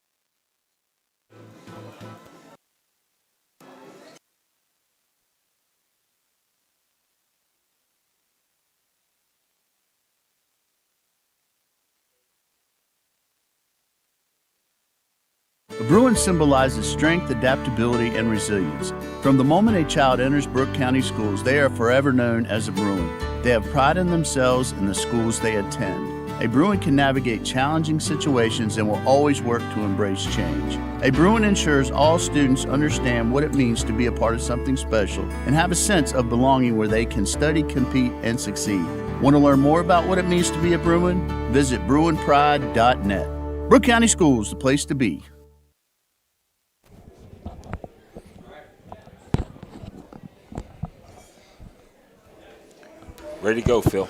A Bruin symbolizes strength, adaptability, and resilience. From the moment a child enters Brooke County schools, they are forever known as a Bruin. They have pride in themselves and the schools they attend. A Bruin can navigate challenging situations and will always work to embrace change. A Bruin ensures all students understand what it means to be a part of something special and have a sense of belonging where they can study, compete, and succeed. Want to learn more about what it means to be a Bruin? Visit BruinPride.net. Brooke County Schools, the place to be. Ready to go, Phil.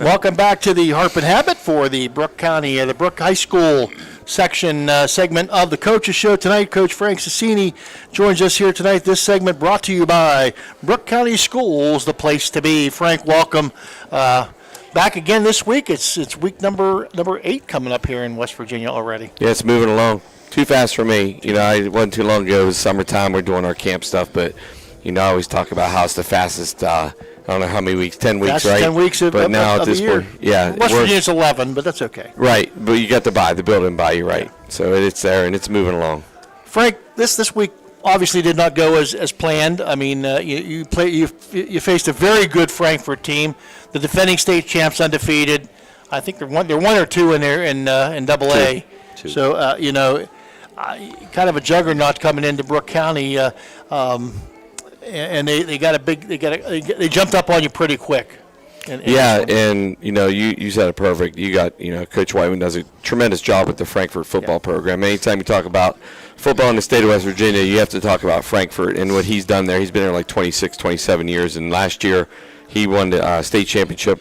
Welcome back to the Harp and Habit for the Brooke County, the Brooke High School section segment of the Coaches Show tonight. Coach Frank Cicini joins us here tonight. This segment brought to you by Brooke County Schools, the place to be. Frank, welcome. Back again this week. It's week number 8 coming up here in West Virginia already. Yeah, it's moving along. Too fast for me. It wasn't too long ago. It was summertime. We're doing our camp stuff, but I always talk about how it's the fastest. I don't know how many weeks, 10 weeks, right? 10 weeks but now at this year. point, yeah. West Virginia's 11, but that's okay. Right, but you got the building by you, right? Yeah. So it's there, and it's moving along. Frank, this week obviously did not go as planned. I mean, you faced a very good Frankfort team, the defending state champs, undefeated. I think they're one or two in there in Double A. Two. So kind of a juggernaut coming into Brooke County. And they jumped up on you pretty quick. And you said it perfect. You got Coach Whiteman does a tremendous job with the Frankfort football program. Anytime you talk about football in the state of West Virginia, you have to talk about Frankfort and what he's done there. He's been there like 26, 27 years, and last year he won the state championship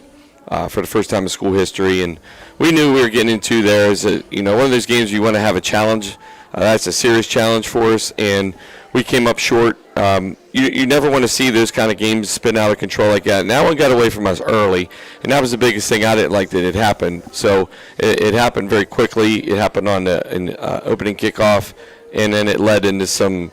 for the first time in school history. And we knew we were getting into there as one of those games you want to have a challenge. That's a serious challenge for us, and we came up short. You never want to see those kind of games spin out of control like that. And that one got away from us early, and that was the biggest thing I didn't like that it happened. So it happened very quickly. It happened on the opening kickoff, and then it led into some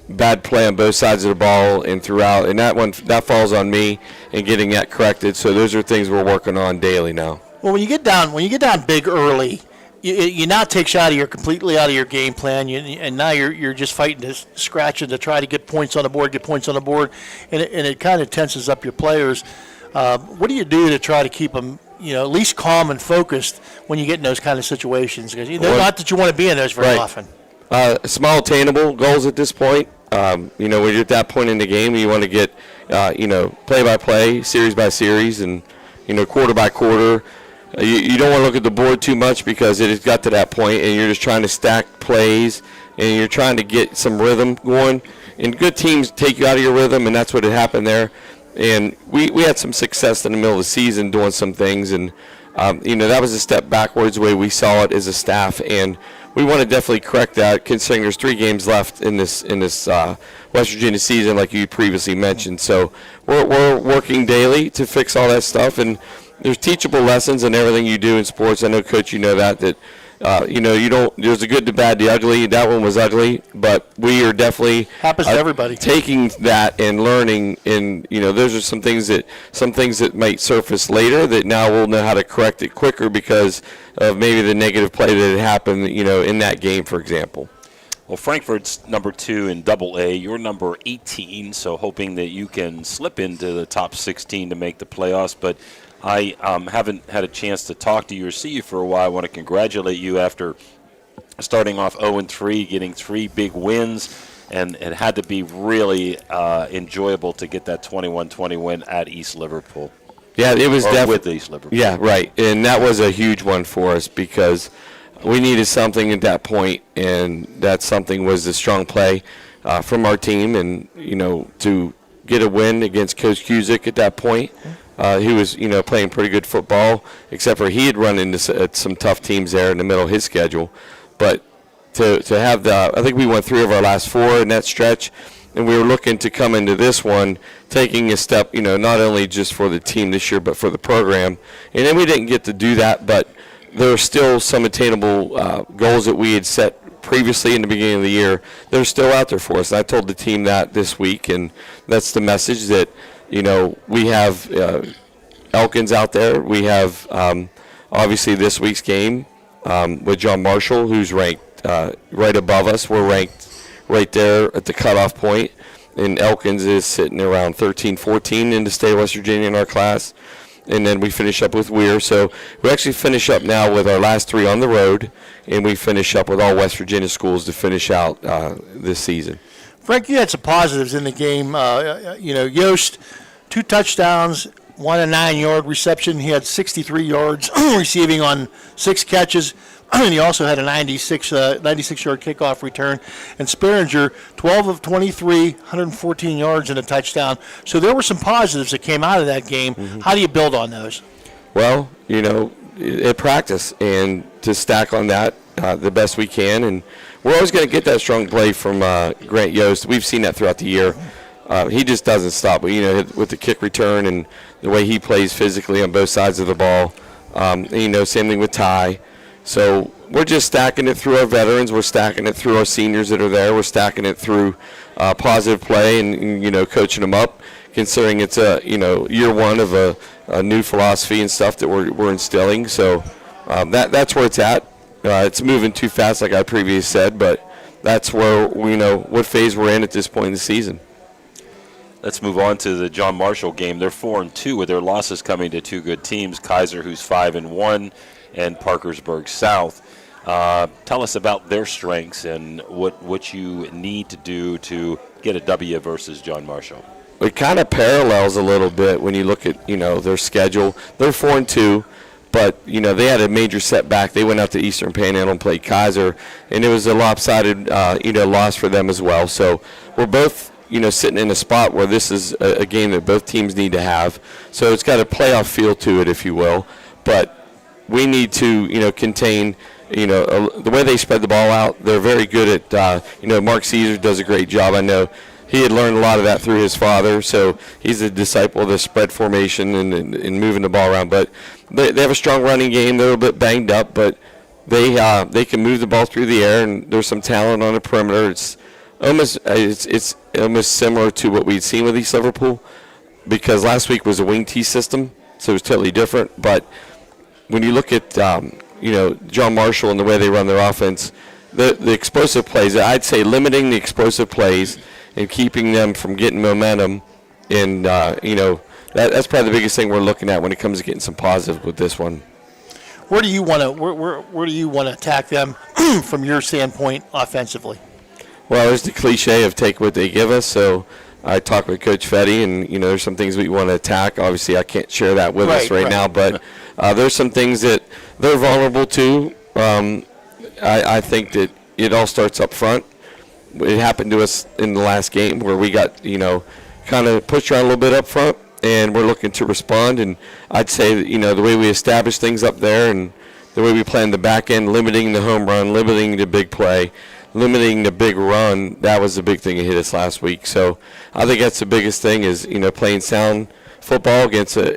bad play on both sides of the ball and throughout. And that falls on me in getting that corrected. So those are things we're working on daily now. Well, when you get down big early, you now take completely out of your game plan, and now you're just fighting to scratching to try to get points on the board, and it kind of tenses up your players. What do you do to try to keep them, at least calm and focused when you get in those kind of situations? Because not that you want to be in those very often. Small attainable goals at this point. When you're at that point in the game, you want to get, play by play, series by series, and quarter by quarter. You don't want to look at the board too much because it has got to that point, and you're just trying to stack plays, and you're trying to get some rhythm going. And good teams take you out of your rhythm, and that's what had happened there. And we had some success in the middle of the season doing some things, and that was a step backwards the way we saw it as a staff. And we want to definitely correct that, considering there's 3 games left in this West Virginia season, like you previously mentioned. So we're working daily to fix all that stuff, and there's teachable lessons in everything you do in sports. I know, Coach, you know that you don't. There's the good, the bad, the ugly. That one was ugly, but we are definitely happens to everybody taking that and learning. And those are some things that might surface later that now we'll know how to correct it quicker because of maybe the negative play that had happened. In that game, for example. Well, Frankfurt's number 2 in Double A. You're number 18, so hoping that you can slip into the top 16 to make the playoffs, but I haven't had a chance to talk to you or see you for a while. I want to congratulate you after starting off 0-3, getting 3 big wins, and it had to be really enjoyable to get that 21-20 win at East Liverpool. Yeah, it was definitely with East Liverpool. Yeah, right, and that was a huge one for us because we needed something at that point, and that something was a strong play from our team, and to get a win against Coach Cusick at that point. He was playing pretty good football, except for he had run into some tough teams there in the middle of his schedule. But to have I think we won 3 of our last 4 in that stretch, and we were looking to come into this one taking a step, not only just for the team this year, but for the program. And then we didn't get to do that, but there were still some attainable goals that we had set previously in the beginning of the year. They're still out there for us. And I told the team that this week, and that's the message that, we have Elkins out there. We have, obviously, this week's game with John Marshall, who's ranked right above us. We're ranked right there at the cutoff point, and Elkins is sitting around 13-14 in the state of West Virginia in our class. And then we finish up with WEIR. So we actually finish up now with our last 3 on the road, and we finish up with all West Virginia schools to finish out this season. Frank, you had some positives in the game. Yost, 2 touchdowns, 1 a 9-yard reception. He had 63 yards receiving on 6 catches. And he also had a 96-yard kickoff return. And Sperringer, 12 of 23, 114 yards and a touchdown. So there were some positives that came out of that game. Mm-hmm. How do you build on those? Well, at practice, and to stack on that the best we can. And we're always going to get that strong play from Grant Yost. We've seen that throughout the year. He just doesn't stop. But, with the kick return and the way he plays physically on both sides of the ball. Same thing with Ty. So we're just stacking it through our veterans. We're stacking it through our seniors that are there. We're stacking it through positive play and coaching them up, considering it's year one of a new philosophy and stuff that we're instilling. So that's where it's at. It's moving too fast, like I previously said, but that's where we know what phase we're in at this point in the season. Let's move on to the John Marshall game. They're 4-2 with their losses coming to 2 good teams, Kaiser, who's 5-1, and Parkersburg South. Tell us about their strengths and what you need to do to get a W versus John Marshall. It kind of parallels a little bit when you look at their schedule. They're 4-2, but they had a major setback. They went out to Eastern Panhandle and played Kaiser, and it was a lopsided loss for them as well. So we're both sitting in a spot where this is a game that both teams need to have. So it's got a playoff feel to it, if you will. But we need to, contain, the way they spread the ball out. They're very good at, Mark Caesar does a great job. I know he had learned a lot of that through his father, so he's a disciple of the spread formation and moving the ball around. But they have a strong running game. They're a little bit banged up, but they can move the ball through the air, and there's some talent on the perimeter. It's almost similar to what we'd seen with East Liverpool, because last week was a wing T system, so it was totally different. But when you look at John Marshall and the way they run their offense, the explosive plays, I'd say limiting the explosive plays and keeping them from getting momentum, and that's probably the biggest thing we're looking at when it comes to getting some positive with this one. Where do you want to attack them from your standpoint offensively? Well, there's the cliche of take what they give us. So I talked with Coach Fetty, and there's some things we want to attack. Obviously, I can't share that with us right now, but there's some things that they're vulnerable to. I think that it all starts up front. It happened to us in the last game where we got kind of pushed around a little bit up front, and we're looking to respond. And I'd say that, the way we establish things up there and the way we play in the back end, limiting the home run, limiting the big play, limiting the big run, that was the big thing that hit us last week. So I think that's the biggest thing is, playing sound football against a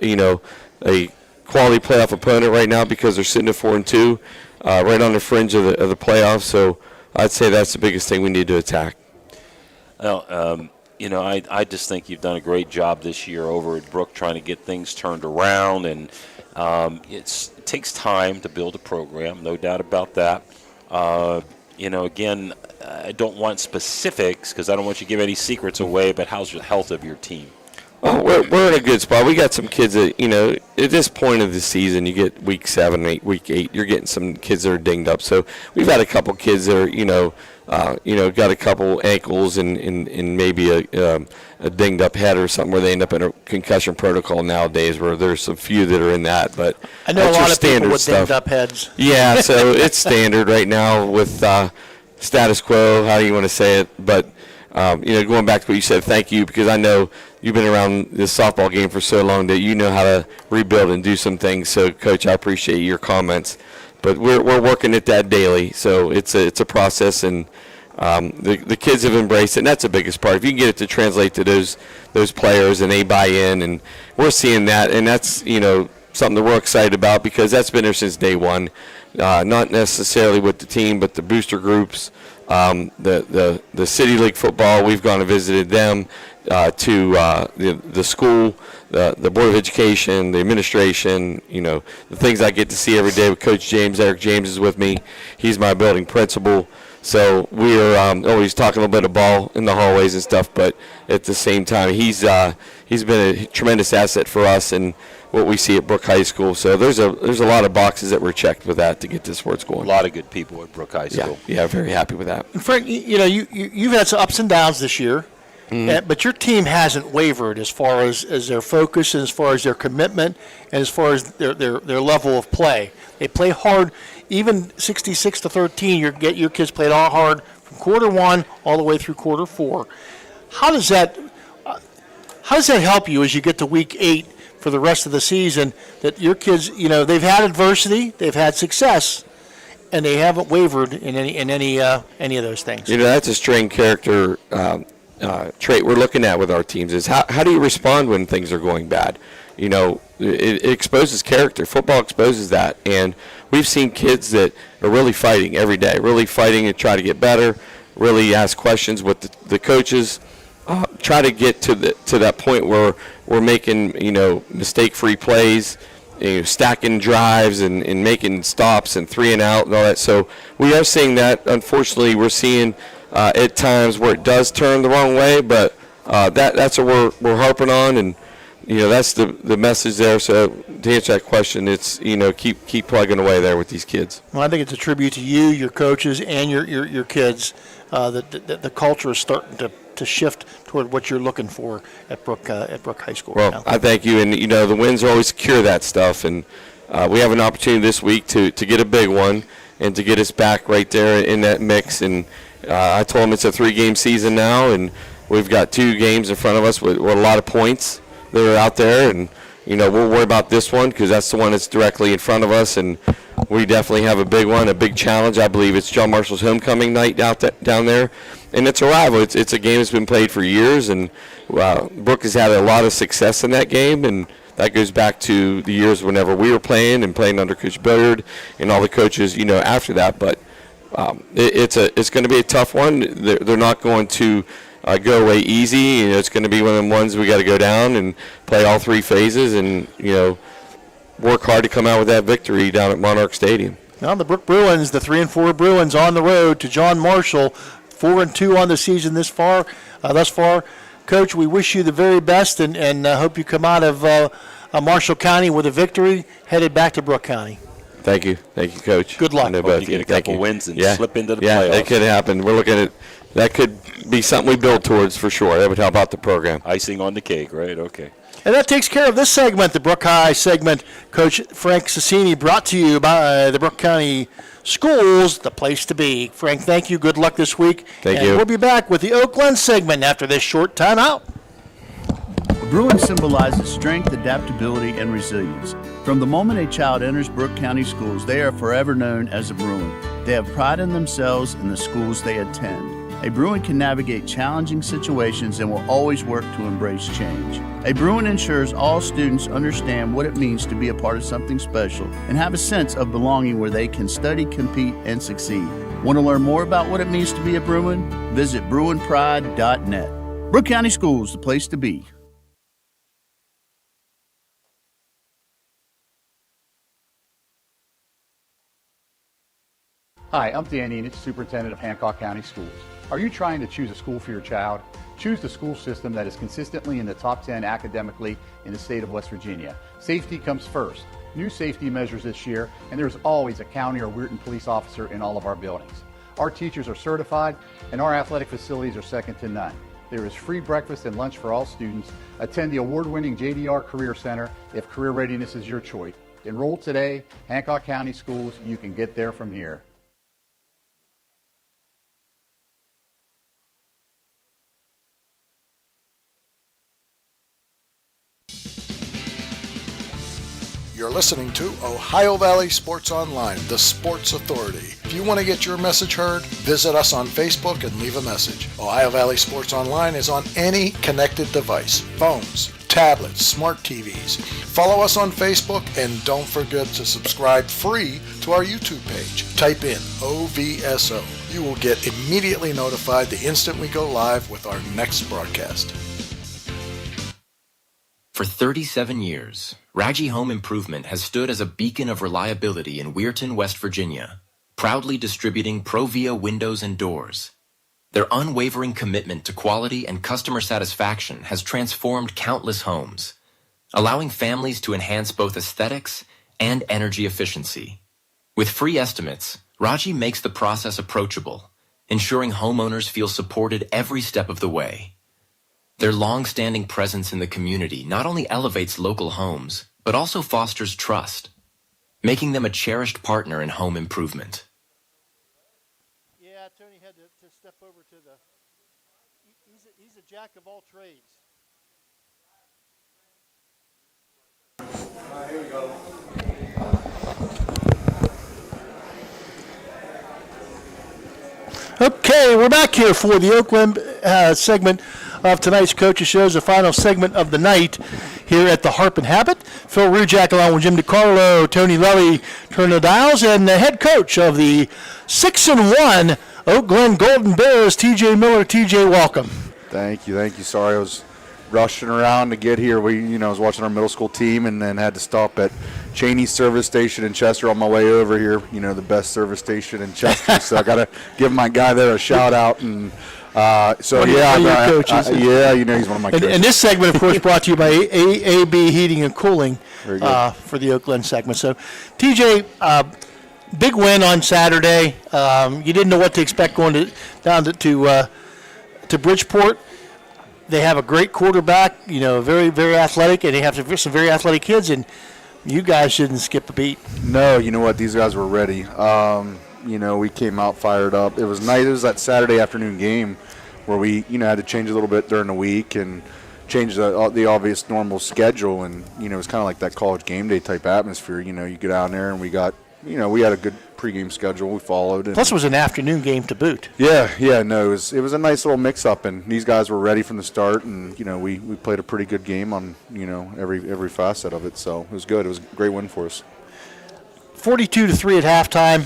quality playoff opponent right now, because they're sitting at 4-2, right on the fringe of the playoffs. So I'd say that's the biggest thing we need to attack. Well, I just think you've done a great job this year over at Brooke trying to get things turned around, and it takes time to build a program, no doubt about that. Again, I don't want specifics because I don't want you to give any secrets away, but how's the health of your team? Oh, we're in a good spot. We got some kids that, at this point of the season, you get week 7, week 8, you're getting some kids that are dinged up. So we've had a couple kids that are, got a couple ankles and maybe a dinged up head or something where they end up in a concussion protocol nowadays, where there's a few that are in that. But I know a lot of people with stuff. dinged up heads. Yeah, so it's standard right now with status quo, how you want to say it. But, going back to what you said, thank you, because I know you've been around this softball game for so long that you know how to rebuild and do some things. So, Coach, I appreciate your comments. But we're working at that daily, so it's a process, and the kids have embraced it, and that's the biggest part. If you can get it to translate to those players and they buy in, and we're seeing that, and that's something that we're excited about, because that's been there since day one. Not necessarily with the team, but the booster groups, the City League football. We've gone and visited them, to the school, the Board of Education, the administration, the things I get to see every day with Coach James. Eric James is with me. He's my building principal. So we're always talking a little bit of ball in the hallways and stuff, but at the same time, he's been a tremendous asset for us and what we see at Brooke High School. So there's a lot of boxes that were checked with that to get this where it's going. A lot of good people at Brooke High School. Yeah, very happy with that. And Frank, you've had some ups and downs this year. Mm-hmm. But your team hasn't wavered as far as their focus and as far as their commitment and as far as their level of play. They play hard, even 66-13. Your kids played all hard from quarter 1 all the way through quarter 4. How does that help you as you get to week 8 for the rest of the season? That your kids, they've had adversity, they've had success, and they haven't wavered in any of those things. That's a strange character. Trait we're looking at with our teams is how do you respond when things are going bad? It exposes character. Football exposes that, and we've seen kids that are really fighting every day, really fighting to try to get better, really ask questions with the coaches, try to get to that point where we're making mistake-free plays, stacking drives and making stops and 3 and out and all that. So we are seeing that. Unfortunately, we're seeing at times where it does turn the wrong way, but that's what we're harping on, and that's the message there. So to answer that question, it's keep plugging away there with these kids. Well, I think it's a tribute to you, your coaches, and your kids. That the culture is starting to shift toward what you're looking for at Brooke High School. Well, right now. I thank you, and the wins always secure that stuff, and we have an opportunity this week to get a big one and to get us back right there in that mix. And I told them it's a 3-game season now, and we've got 2 games in front of us with a lot of points that are out there, and we'll worry about this one because that's the one that's directly in front of us, and we definitely have a big one, a big challenge. I believe it's John Marshall's homecoming night down there, and it's a rival. It's a game that's been played for years, and Brooke has had a lot of success in that game, and that goes back to the years whenever we were playing under Coach Billard and all the coaches after that. But it's going to be a tough one. They're not going to go away easy. It's going to be one of them ones we got to go down and play all 3 phases and work hard to come out with that victory down at Monarch Stadium. Now the Brooke Bruins, the 3-4 Bruins, on the road to John Marshall, 4-2 on the season thus far. Coach, we wish you the very best, and hope you come out of Marshall County with a victory, headed back to Brooke County. Thank you, Coach. Good luck. I know Hope both you get a Thank couple you. wins and Yeah. slip into the Yeah, playoffs. that could happen. We're looking at that could be something we build towards for sure. That would help out the program. Icing on the cake, right? Okay. And that takes care of this segment, the Brooke High segment. Coach Frank Sassini, brought to you by the Brooke County Schools, the place to be. Frank, thank you. Good luck this week. Thank and you. We'll be back with the GLEN segment after this short timeout. A Bruin symbolizes strength, adaptability, and resilience. From the moment a child enters Brooke County schools, they are forever known as a Bruin. They have pride in themselves and the schools they attend. A Bruin can navigate challenging situations and will always work to embrace change. A Bruin ensures all students understand what it means to be a part of something special and have a sense of belonging where they can study, compete, and succeed. Want to learn more about what it means to be a Bruin? Visit BruinPride.net. Brooke County Schools, the place to be. Hi, I'm Dan Enid, Superintendent of Hancock County Schools. Are you trying to choose a school for your child? Choose the school system that is consistently in the top 10 academically in the state of West Virginia. Safety comes first. New safety measures this year, and there's always a county or Weirton police officer in all of our buildings. Our teachers are certified, and our athletic facilities are second to none. There is free breakfast and lunch for all students. Attend the award-winning JDR Career Center if career readiness is your choice. Enroll today, Hancock County Schools. You can get there from here. You're listening to Ohio Valley Sports Online, the sports authority. If you want to get your message heard, visit us on Facebook and leave a message. Ohio Valley Sports Online is on any connected device, phones, tablets, smart TVs. Follow us on Facebook and don't forget to subscribe free to our YouTube page. Type in OVSO. You will get immediately notified the instant we go live with our next broadcast. For 37 years, Raji Home Improvement has stood as a beacon of reliability in Weirton, West Virginia, proudly distributing Provia windows and doors. Their unwavering commitment to quality and customer satisfaction has transformed countless homes, allowing families to enhance both aesthetics and energy efficiency. With free estimates, Raji makes the process approachable, ensuring homeowners feel supported every step of the way. Their long-standing presence in the community not only elevates local homes, but also fosters trust, making them a cherished partner in home improvement. Yeah, Tony had to step over to the... He's a jack of all trades. Here we go. Okay, we're back here for the Oakland segment of tonight's Coaches Shows, the final segment of the night here at the Harp and Habit. Phil Rujak along with Jim DiCarlo, Tony Levy, turn the dials, and the head coach of the 6-1 Oak Glen Golden Bears, TJ Miller. TJ, welcome. Thank you. Sorry, I was rushing around to get here. I was watching our middle school team and then had to stop at Cheney's service station in Chester on my way over here. The best service station in Chester. So I got to give my guy there a shout out. And he's one of my coaches. And this segment, of course, brought to you by AB Heating and Cooling for the Oak Glen segment. So, TJ, big win on Saturday. You didn't know what to expect going down to Bridgeport. They have a great quarterback, very, very athletic, and they have some very athletic kids, and you guys shouldn't skip a beat. No, you know what? These guys were ready. We came out fired up. It was nice. It was that Saturday afternoon game where we, had to change a little bit during the week and change the obvious normal schedule, and, it was kind of like that college game day type atmosphere. You get out there, and we got, we had a good pregame schedule we followed. And plus, it was an afternoon game to boot. Yeah, no, it was a nice little mix-up, and these guys were ready from the start, and, we played a pretty good game on, every facet of it, so it was good. It was a great win for us. 42-3 at halftime.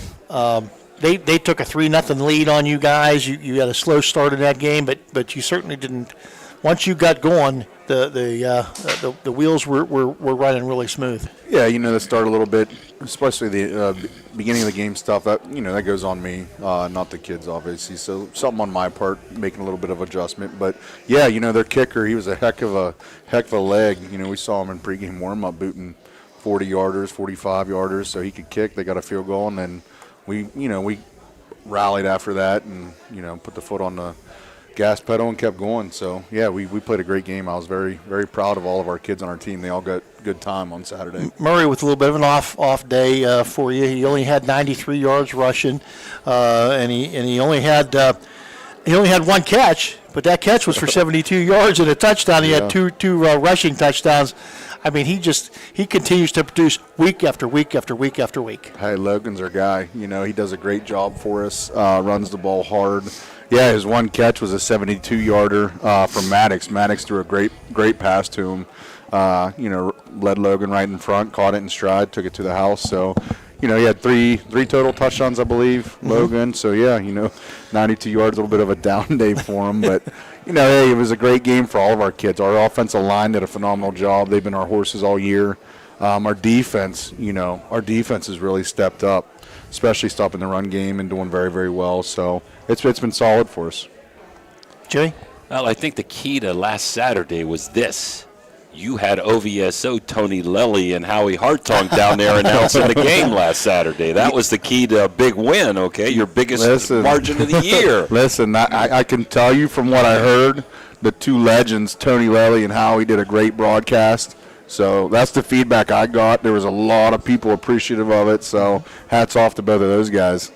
They took a 3-0 lead on you guys. You had a slow start in that game, but you certainly didn't. Once you got going, the wheels were running really smooth. Yeah, they start a little bit, especially the beginning of the game stuff. That that goes on me, not the kids, obviously. So something on my part, making a little bit of adjustment. But yeah, their kicker, he was a heck of a leg. We saw him in pregame warm-up booting 40-yarders, 45-yarders, so he could kick. They got a field goal, and then we rallied after that, and put the foot on the gas pedal and kept going. So yeah, we played a great game. I was very, very proud of all of our kids on our team. They all got good time on Saturday. Murray with a little bit of an off day for you. He only had 93 yards rushing, and he only had one catch, but that catch was for 72 yards and a touchdown. He had two rushing touchdowns. I mean, he continues to produce week after week after week after week. Hey, Logan's our guy. He does a great job for us. Runs the ball hard. Yeah, his one catch was a 72-yarder from Maddox. Maddox threw a great pass to him. Led Logan right in front, caught it in stride, took it to the house. So, he had three total touchdowns, I believe, Logan. So, yeah, 92 yards, a little bit of a down day for him. But, hey, it was a great game for all of our kids. Our offensive line did a phenomenal job. They've been our horses all year. Our defense, has really stepped up, especially stopping the run game and doing very, very well. So it's been solid for us. Jimmy? Well, I think the key to last Saturday was this. You had OVSO Tony Lelly and Howie Hartong down there announcing the game last Saturday. That was the key to a big win, okay? Your biggest margin of the year. Listen, I can tell you from what I heard, the two legends, Tony Lelly and Howie, did a great broadcast. So that's the feedback I got. There was a lot of people appreciative of it, so hats off to both of those guys.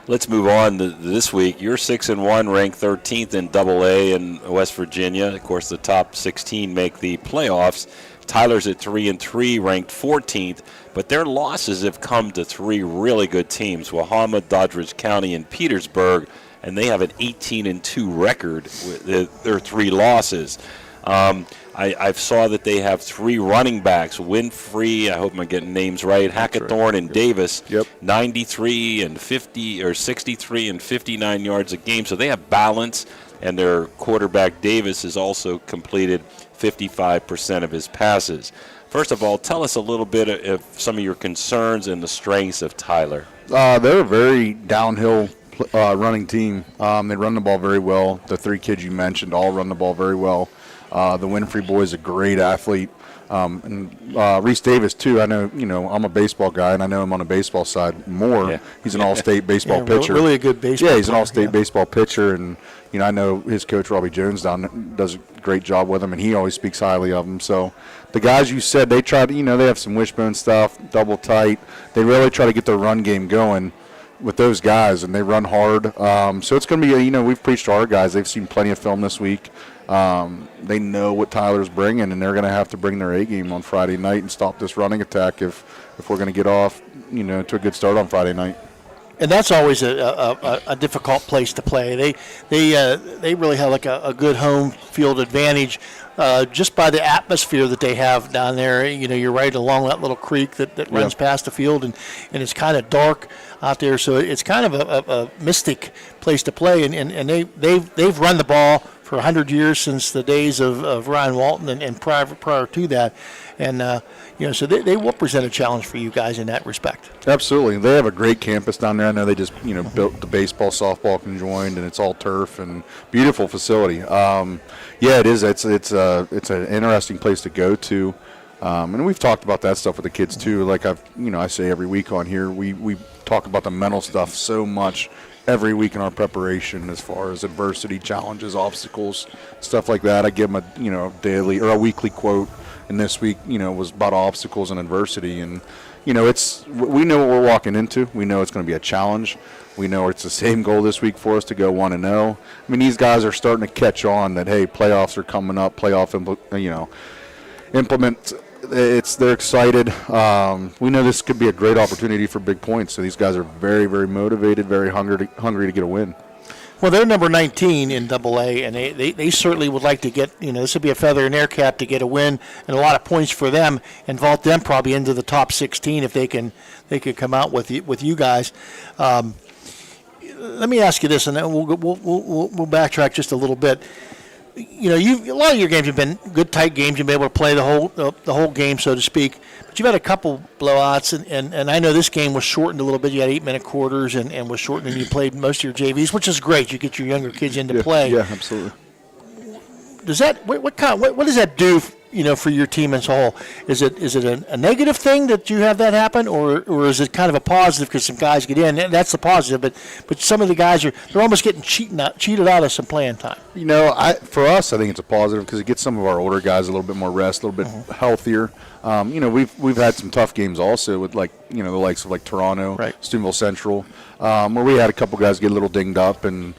Let's move on to this week. You're 6-1, ranked 13th in AA in West Virginia. Of course, the top 16 make the playoffs. Tyler's at 3-3, ranked 14th, but their losses have come to three really good teams: Wahama, Doddridge County, and Petersburg, and they have an 18-2 record with their three losses. I saw that they have three running backs: Winfrey, I hope I'm getting names right, Hackathorn, and Davis. 93 and 50, or 63 and 59 yards a game. So they have balance, and their quarterback Davis has also completed 55% of his passes. First of all, tell us a little bit of some of your concerns and the strengths of Tyler. They're a very downhill running team. They run the ball very well. The three kids you mentioned all run the ball very well. The Winfrey boy is a great athlete. And Reese Davis, too. I know, I'm a baseball guy, and I know him on the baseball side more. Yeah. He's an all-state baseball pitcher. Really a good baseball Yeah, he's an player, all-state baseball pitcher, and, I know his coach, Robbie Jones, does a great job with him, and he always speaks highly of him. So the guys you said, they try to, they have some wishbone stuff, double tight. They really try to get their run game going with those guys, and they run hard. So it's going to be, we've preached to our guys. They've seen plenty of film this week. They know what Tyler's bringing, and they're going to have to bring their A game on Friday night and stop this running attack if we're going to get off, to a good start on Friday night. And that's always a difficult place to play. They really have like a good home field advantage just by the atmosphere that they have down there. You're right along that little creek that runs past the field, and it's kind of dark out there, so it's kind of a mystic place to play. And they've run the ball for 100 years, since the days of Ryan Walton and prior to that. And, so they will present a challenge for you guys in that respect. Absolutely. They have a great campus down there. I know they just, built the baseball, softball conjoined, and it's all turf and beautiful facility. Yeah, it is. It's an interesting place to go to. And we've talked about that stuff with the kids too. Like I say every week on here, we talk about the mental stuff so much every week in our preparation, as far as adversity, challenges, obstacles, stuff like that. I give them a daily or a weekly quote, and this week was about obstacles and adversity. And we know what we're walking into. We know it's going to be a challenge. We know it's the same goal this week for us to go 1-0. I mean, these guys are starting to catch on that, hey, playoffs are coming up. Implement. They're excited. We know this could be a great opportunity for big points. So these guys are very, very motivated, very hungry to get a win. Well, they're number 19 in AA, and they certainly would like to get, this would be a feather in their cap to get a win and a lot of points for them, and vault them probably into the top 16 if they could come out with you guys. Let me ask you this, and then we'll backtrack just a little bit. A lot of your games have been good, tight games. You've been able to play the whole game, so to speak. But you've had a couple blowouts, and I know this game was shortened a little bit. You had 8-minute quarters and was shortened, and you played most of your JVs, which is great. You get your younger kids into play. Yeah, absolutely. Does that what does that do? For your team as a whole, is it a negative thing that you have that happen, or is it kind of a positive because some guys get in? And that's the positive, but some of the guys they're almost getting cheated out of some playing time. For us, I think it's a positive because it gets some of our older guys a little bit more rest, a little bit healthier. We've had some tough games also with the likes of Toronto, Steubenville Central, where we had a couple guys get a little dinged up, and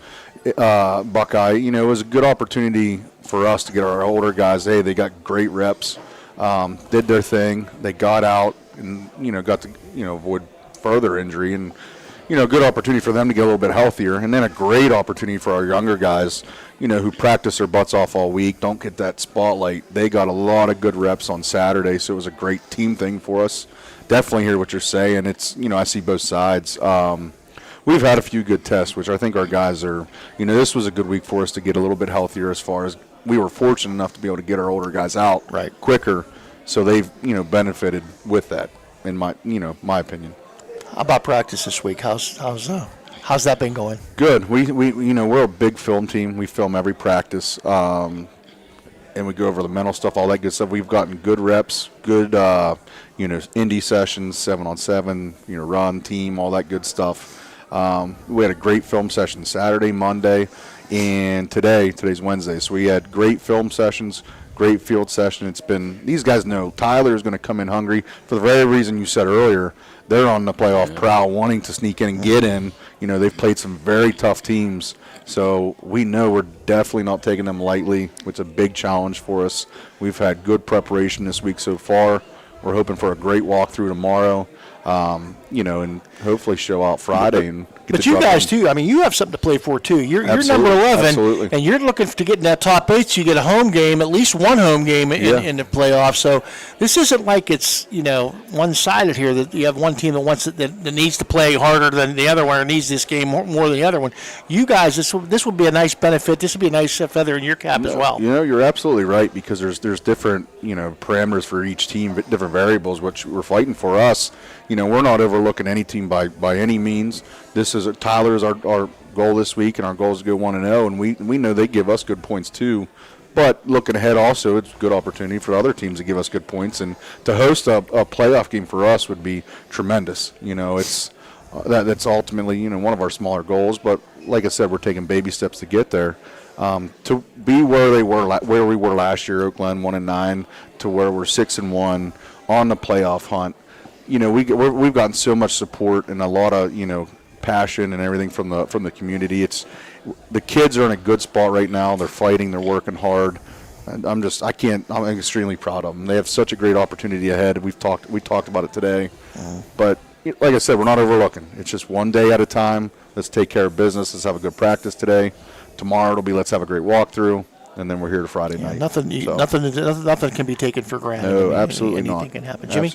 Buckeye. It was a good opportunity for us to get our older guys. Hey, they got great reps, did their thing. They got out and got to avoid further injury, and good opportunity for them to get a little bit healthier. And then a great opportunity for our younger guys, who practice their butts off all week, don't get that spotlight. They got a lot of good reps on Saturday, so it was a great team thing for us. Definitely hear what you're saying. It's I see both sides. We've had a few good tests, which I think our guys are, this was a good week for us to get a little bit healthier, as far as we were fortunate enough to be able to get our older guys out quicker. So they've, benefited with that, in my opinion. How about practice this week? How's How's that been going? Good. We we're a big film team. We film every practice, and we go over the mental stuff, all that good stuff. We've gotten good reps, good indie sessions, 7-on-7, run team, all that good stuff. We had a great film session Saturday, Monday, and today's Wednesday. So we had great film sessions, great field session. It's been, these guys know Tyler's going to come in hungry for the very reason you said earlier. They're on the playoff prowl, wanting to sneak in and get in. They've played some very tough teams. So we know we're definitely not taking them lightly. It's a big challenge for us. We've had good preparation this week so far. We're hoping for a great walkthrough tomorrow, and hopefully show out Friday. But you guys, too, you have something to play for, too. You're number 11, absolutely. And you're looking to get in that top 8 so you get a home game, at least one home game in the playoffs. So this isn't like it's, one-sided here, that you have one team that needs to play harder than the other one or needs this game more than the other one. You guys, this will be a nice benefit. This will be a nice feather in your cap as well. You're absolutely right, because there's different, parameters for each team, different variables, which we're fighting for us. We're not overlooking any team by any means. Tyler is our goal this week, and our goal is to go 1-0, and we know they give us good points too. But looking ahead also, it's a good opportunity for other teams to give us good points, and to host a playoff game for us would be tremendous. It's that's ultimately one of our smaller goals. But like I said, we're taking baby steps to get there. To be where we were last year, GLEN 1-9, to where we're 6-1 on the playoff hunt. We've gotten so much support and a lot of passion and everything from the community. The kids are in a good spot right now. They're fighting. They're working hard. And I'm extremely proud of them. They have such a great opportunity ahead. We talked about it today, but like I said, we're not overlooking. It's just one day at a time. Let's take care of business. Let's have a good practice today. Tomorrow it'll be let's have a great walkthrough, and then we're here to Friday night. Nothing can be taken for granted. No, absolutely Anything not. can happen. Jimmy?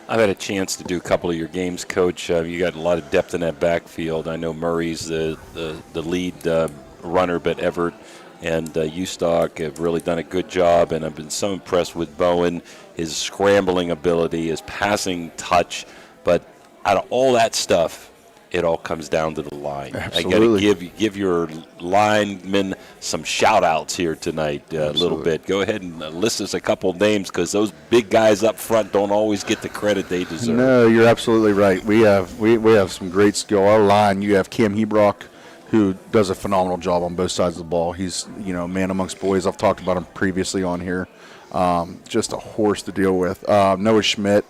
I've had a chance to do a couple of your games, Coach. You got a lot of depth in that backfield. I know Murray's the lead runner, but Everett and Ustock have really done a good job, and I've been so impressed with Bowen, his scrambling ability, his passing touch. But out of all that stuff, it all comes down to the line. Absolutely. I got to give your linemen some shout-outs here tonight a little bit. Go ahead and list us a couple of names, because those big guys up front don't always get the credit they deserve. No, you're absolutely right. We have some great skill. Our line, you have Cam Hebrock, who does a phenomenal job on both sides of the ball. He's a man amongst boys. I've talked about him previously on here. Just a horse to deal with. Noah Schmidt.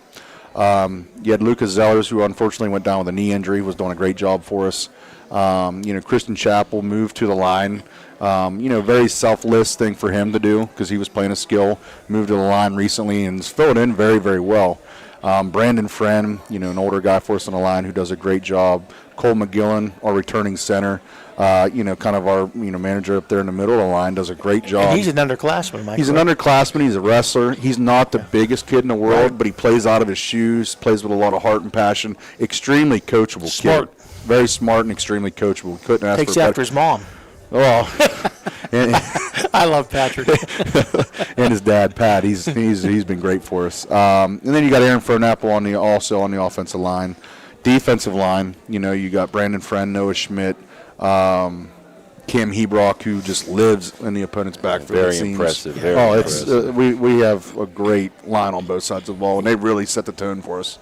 You had Lucas Zellers, who unfortunately went down with a knee injury, was doing a great job for us. Kristen Chappell moved to the line. Very selfless thing for him to do, because he was playing a skill. Moved to the line recently and is filling in very, very well. Brandon Friend, an older guy for us on the line who does a great job. Cole McGillen, our returning center, kind of our manager up there in the middle of the line, does a great job. And he's an underclassman, Mike. He's an underclassman. He's a wrestler. He's not the biggest kid in the world, but he plays out of his shoes, plays with a lot of heart and passion. Extremely coachable Smart. kid. Very smart and extremely coachable. Couldn't ask Takes for after his mom. Oh, I love Patrick. And his dad, Pat. He's been great for us. And then you got Aaron Fernapple also on the offensive line. Defensive line, you got Brandon Friend, Noah Schmidt, Cam Hebrock, who just lives in the opponent's backfield. Very impressive. Very impressive. We have a great line on both sides of the ball, and they really set the tone for us.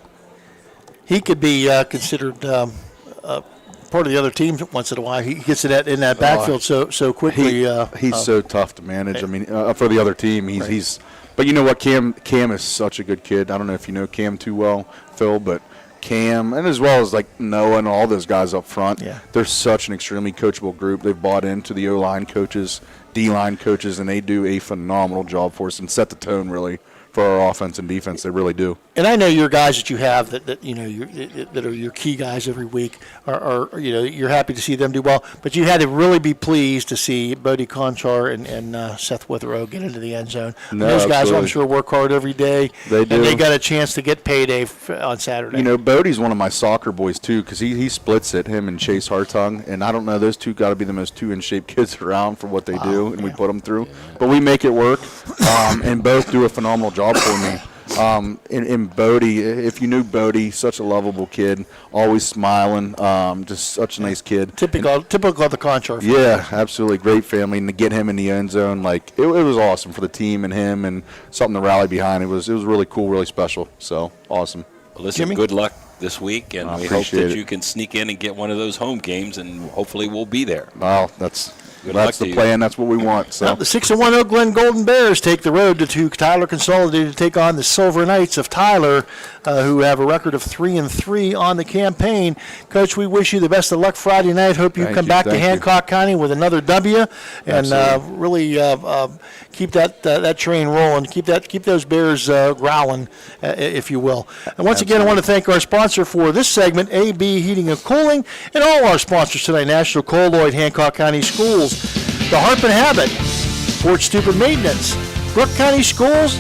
He could be considered part of the other team once in a while. He gets in that backfield so quickly. He's so tough to manage. For the other team, he's. But you know what, Cam is such a good kid. I don't know if you know Cam too well, Phil, but Cam, and as well as like Noah and all those guys up front, they're such an extremely coachable group. They've bought into the O-line coaches, D-line coaches, and they do a phenomenal job for us and set the tone really for our offense and defense. They really do. And I know your guys that you have that are your key guys every week are you're happy to see them do well. But you had to really be pleased to see Bodie Conchar and Seth Witherow get into the end zone. No, those guys, absolutely. I'm sure, work hard every day. They do. And they got a chance to get payday on Saturday. Bodie's one of my soccer boys too, because he splits it, him and Chase Hartung, and I don't know, those two got to be the most two-in-shape kids around for what they do, and we put them through. But we make it work, and both do a phenomenal job for me. In Bodie, if you knew Bodie, such a lovable kid, always smiling, just such a nice kid. Typical of the Conchar. Yeah, absolutely. Great family. And to get him in the end zone, like, it was awesome for the team and him, and something to rally behind. It was really cool, really special. So, awesome. Well, listen, Jimmy? good luck this week, and I we hope appreciate that it. you can sneak in and get one of those home games, and hopefully we'll be there. Well, that's Good luck the to you. plan. That's what we want. So. Well, the 6-1 Oak Glen Golden Bears take the road to Tyler Consolidated to take on the Silver Knights of Tyler, who have a record of 3-3 on the campaign. Coach, we wish you the best of luck Friday night. Hope you come back to Hancock County with another W, and really keep that train rolling. Keep those Bears growling, if you will. And once again, I want to thank our sponsor for this segment, AB Heating and Cooling, and all our sponsors tonight: National Colloid, Hancock County Schools, the Harp and Habit, Fort Stupid Maintenance, Brooke County Schools,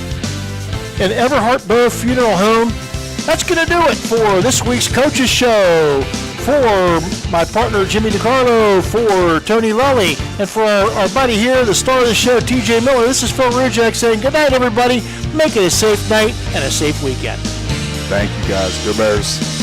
and Everhart Bow Funeral Home. That's going to do it for this week's Coaches Show. For my partner, Jimmy DiCarlo, for Tony Lully, and for our buddy here, the star of the show, TJ Miller, this is Phil Rujak saying good night, everybody. Make it a safe night and a safe weekend. Thank you, guys. Go Bears.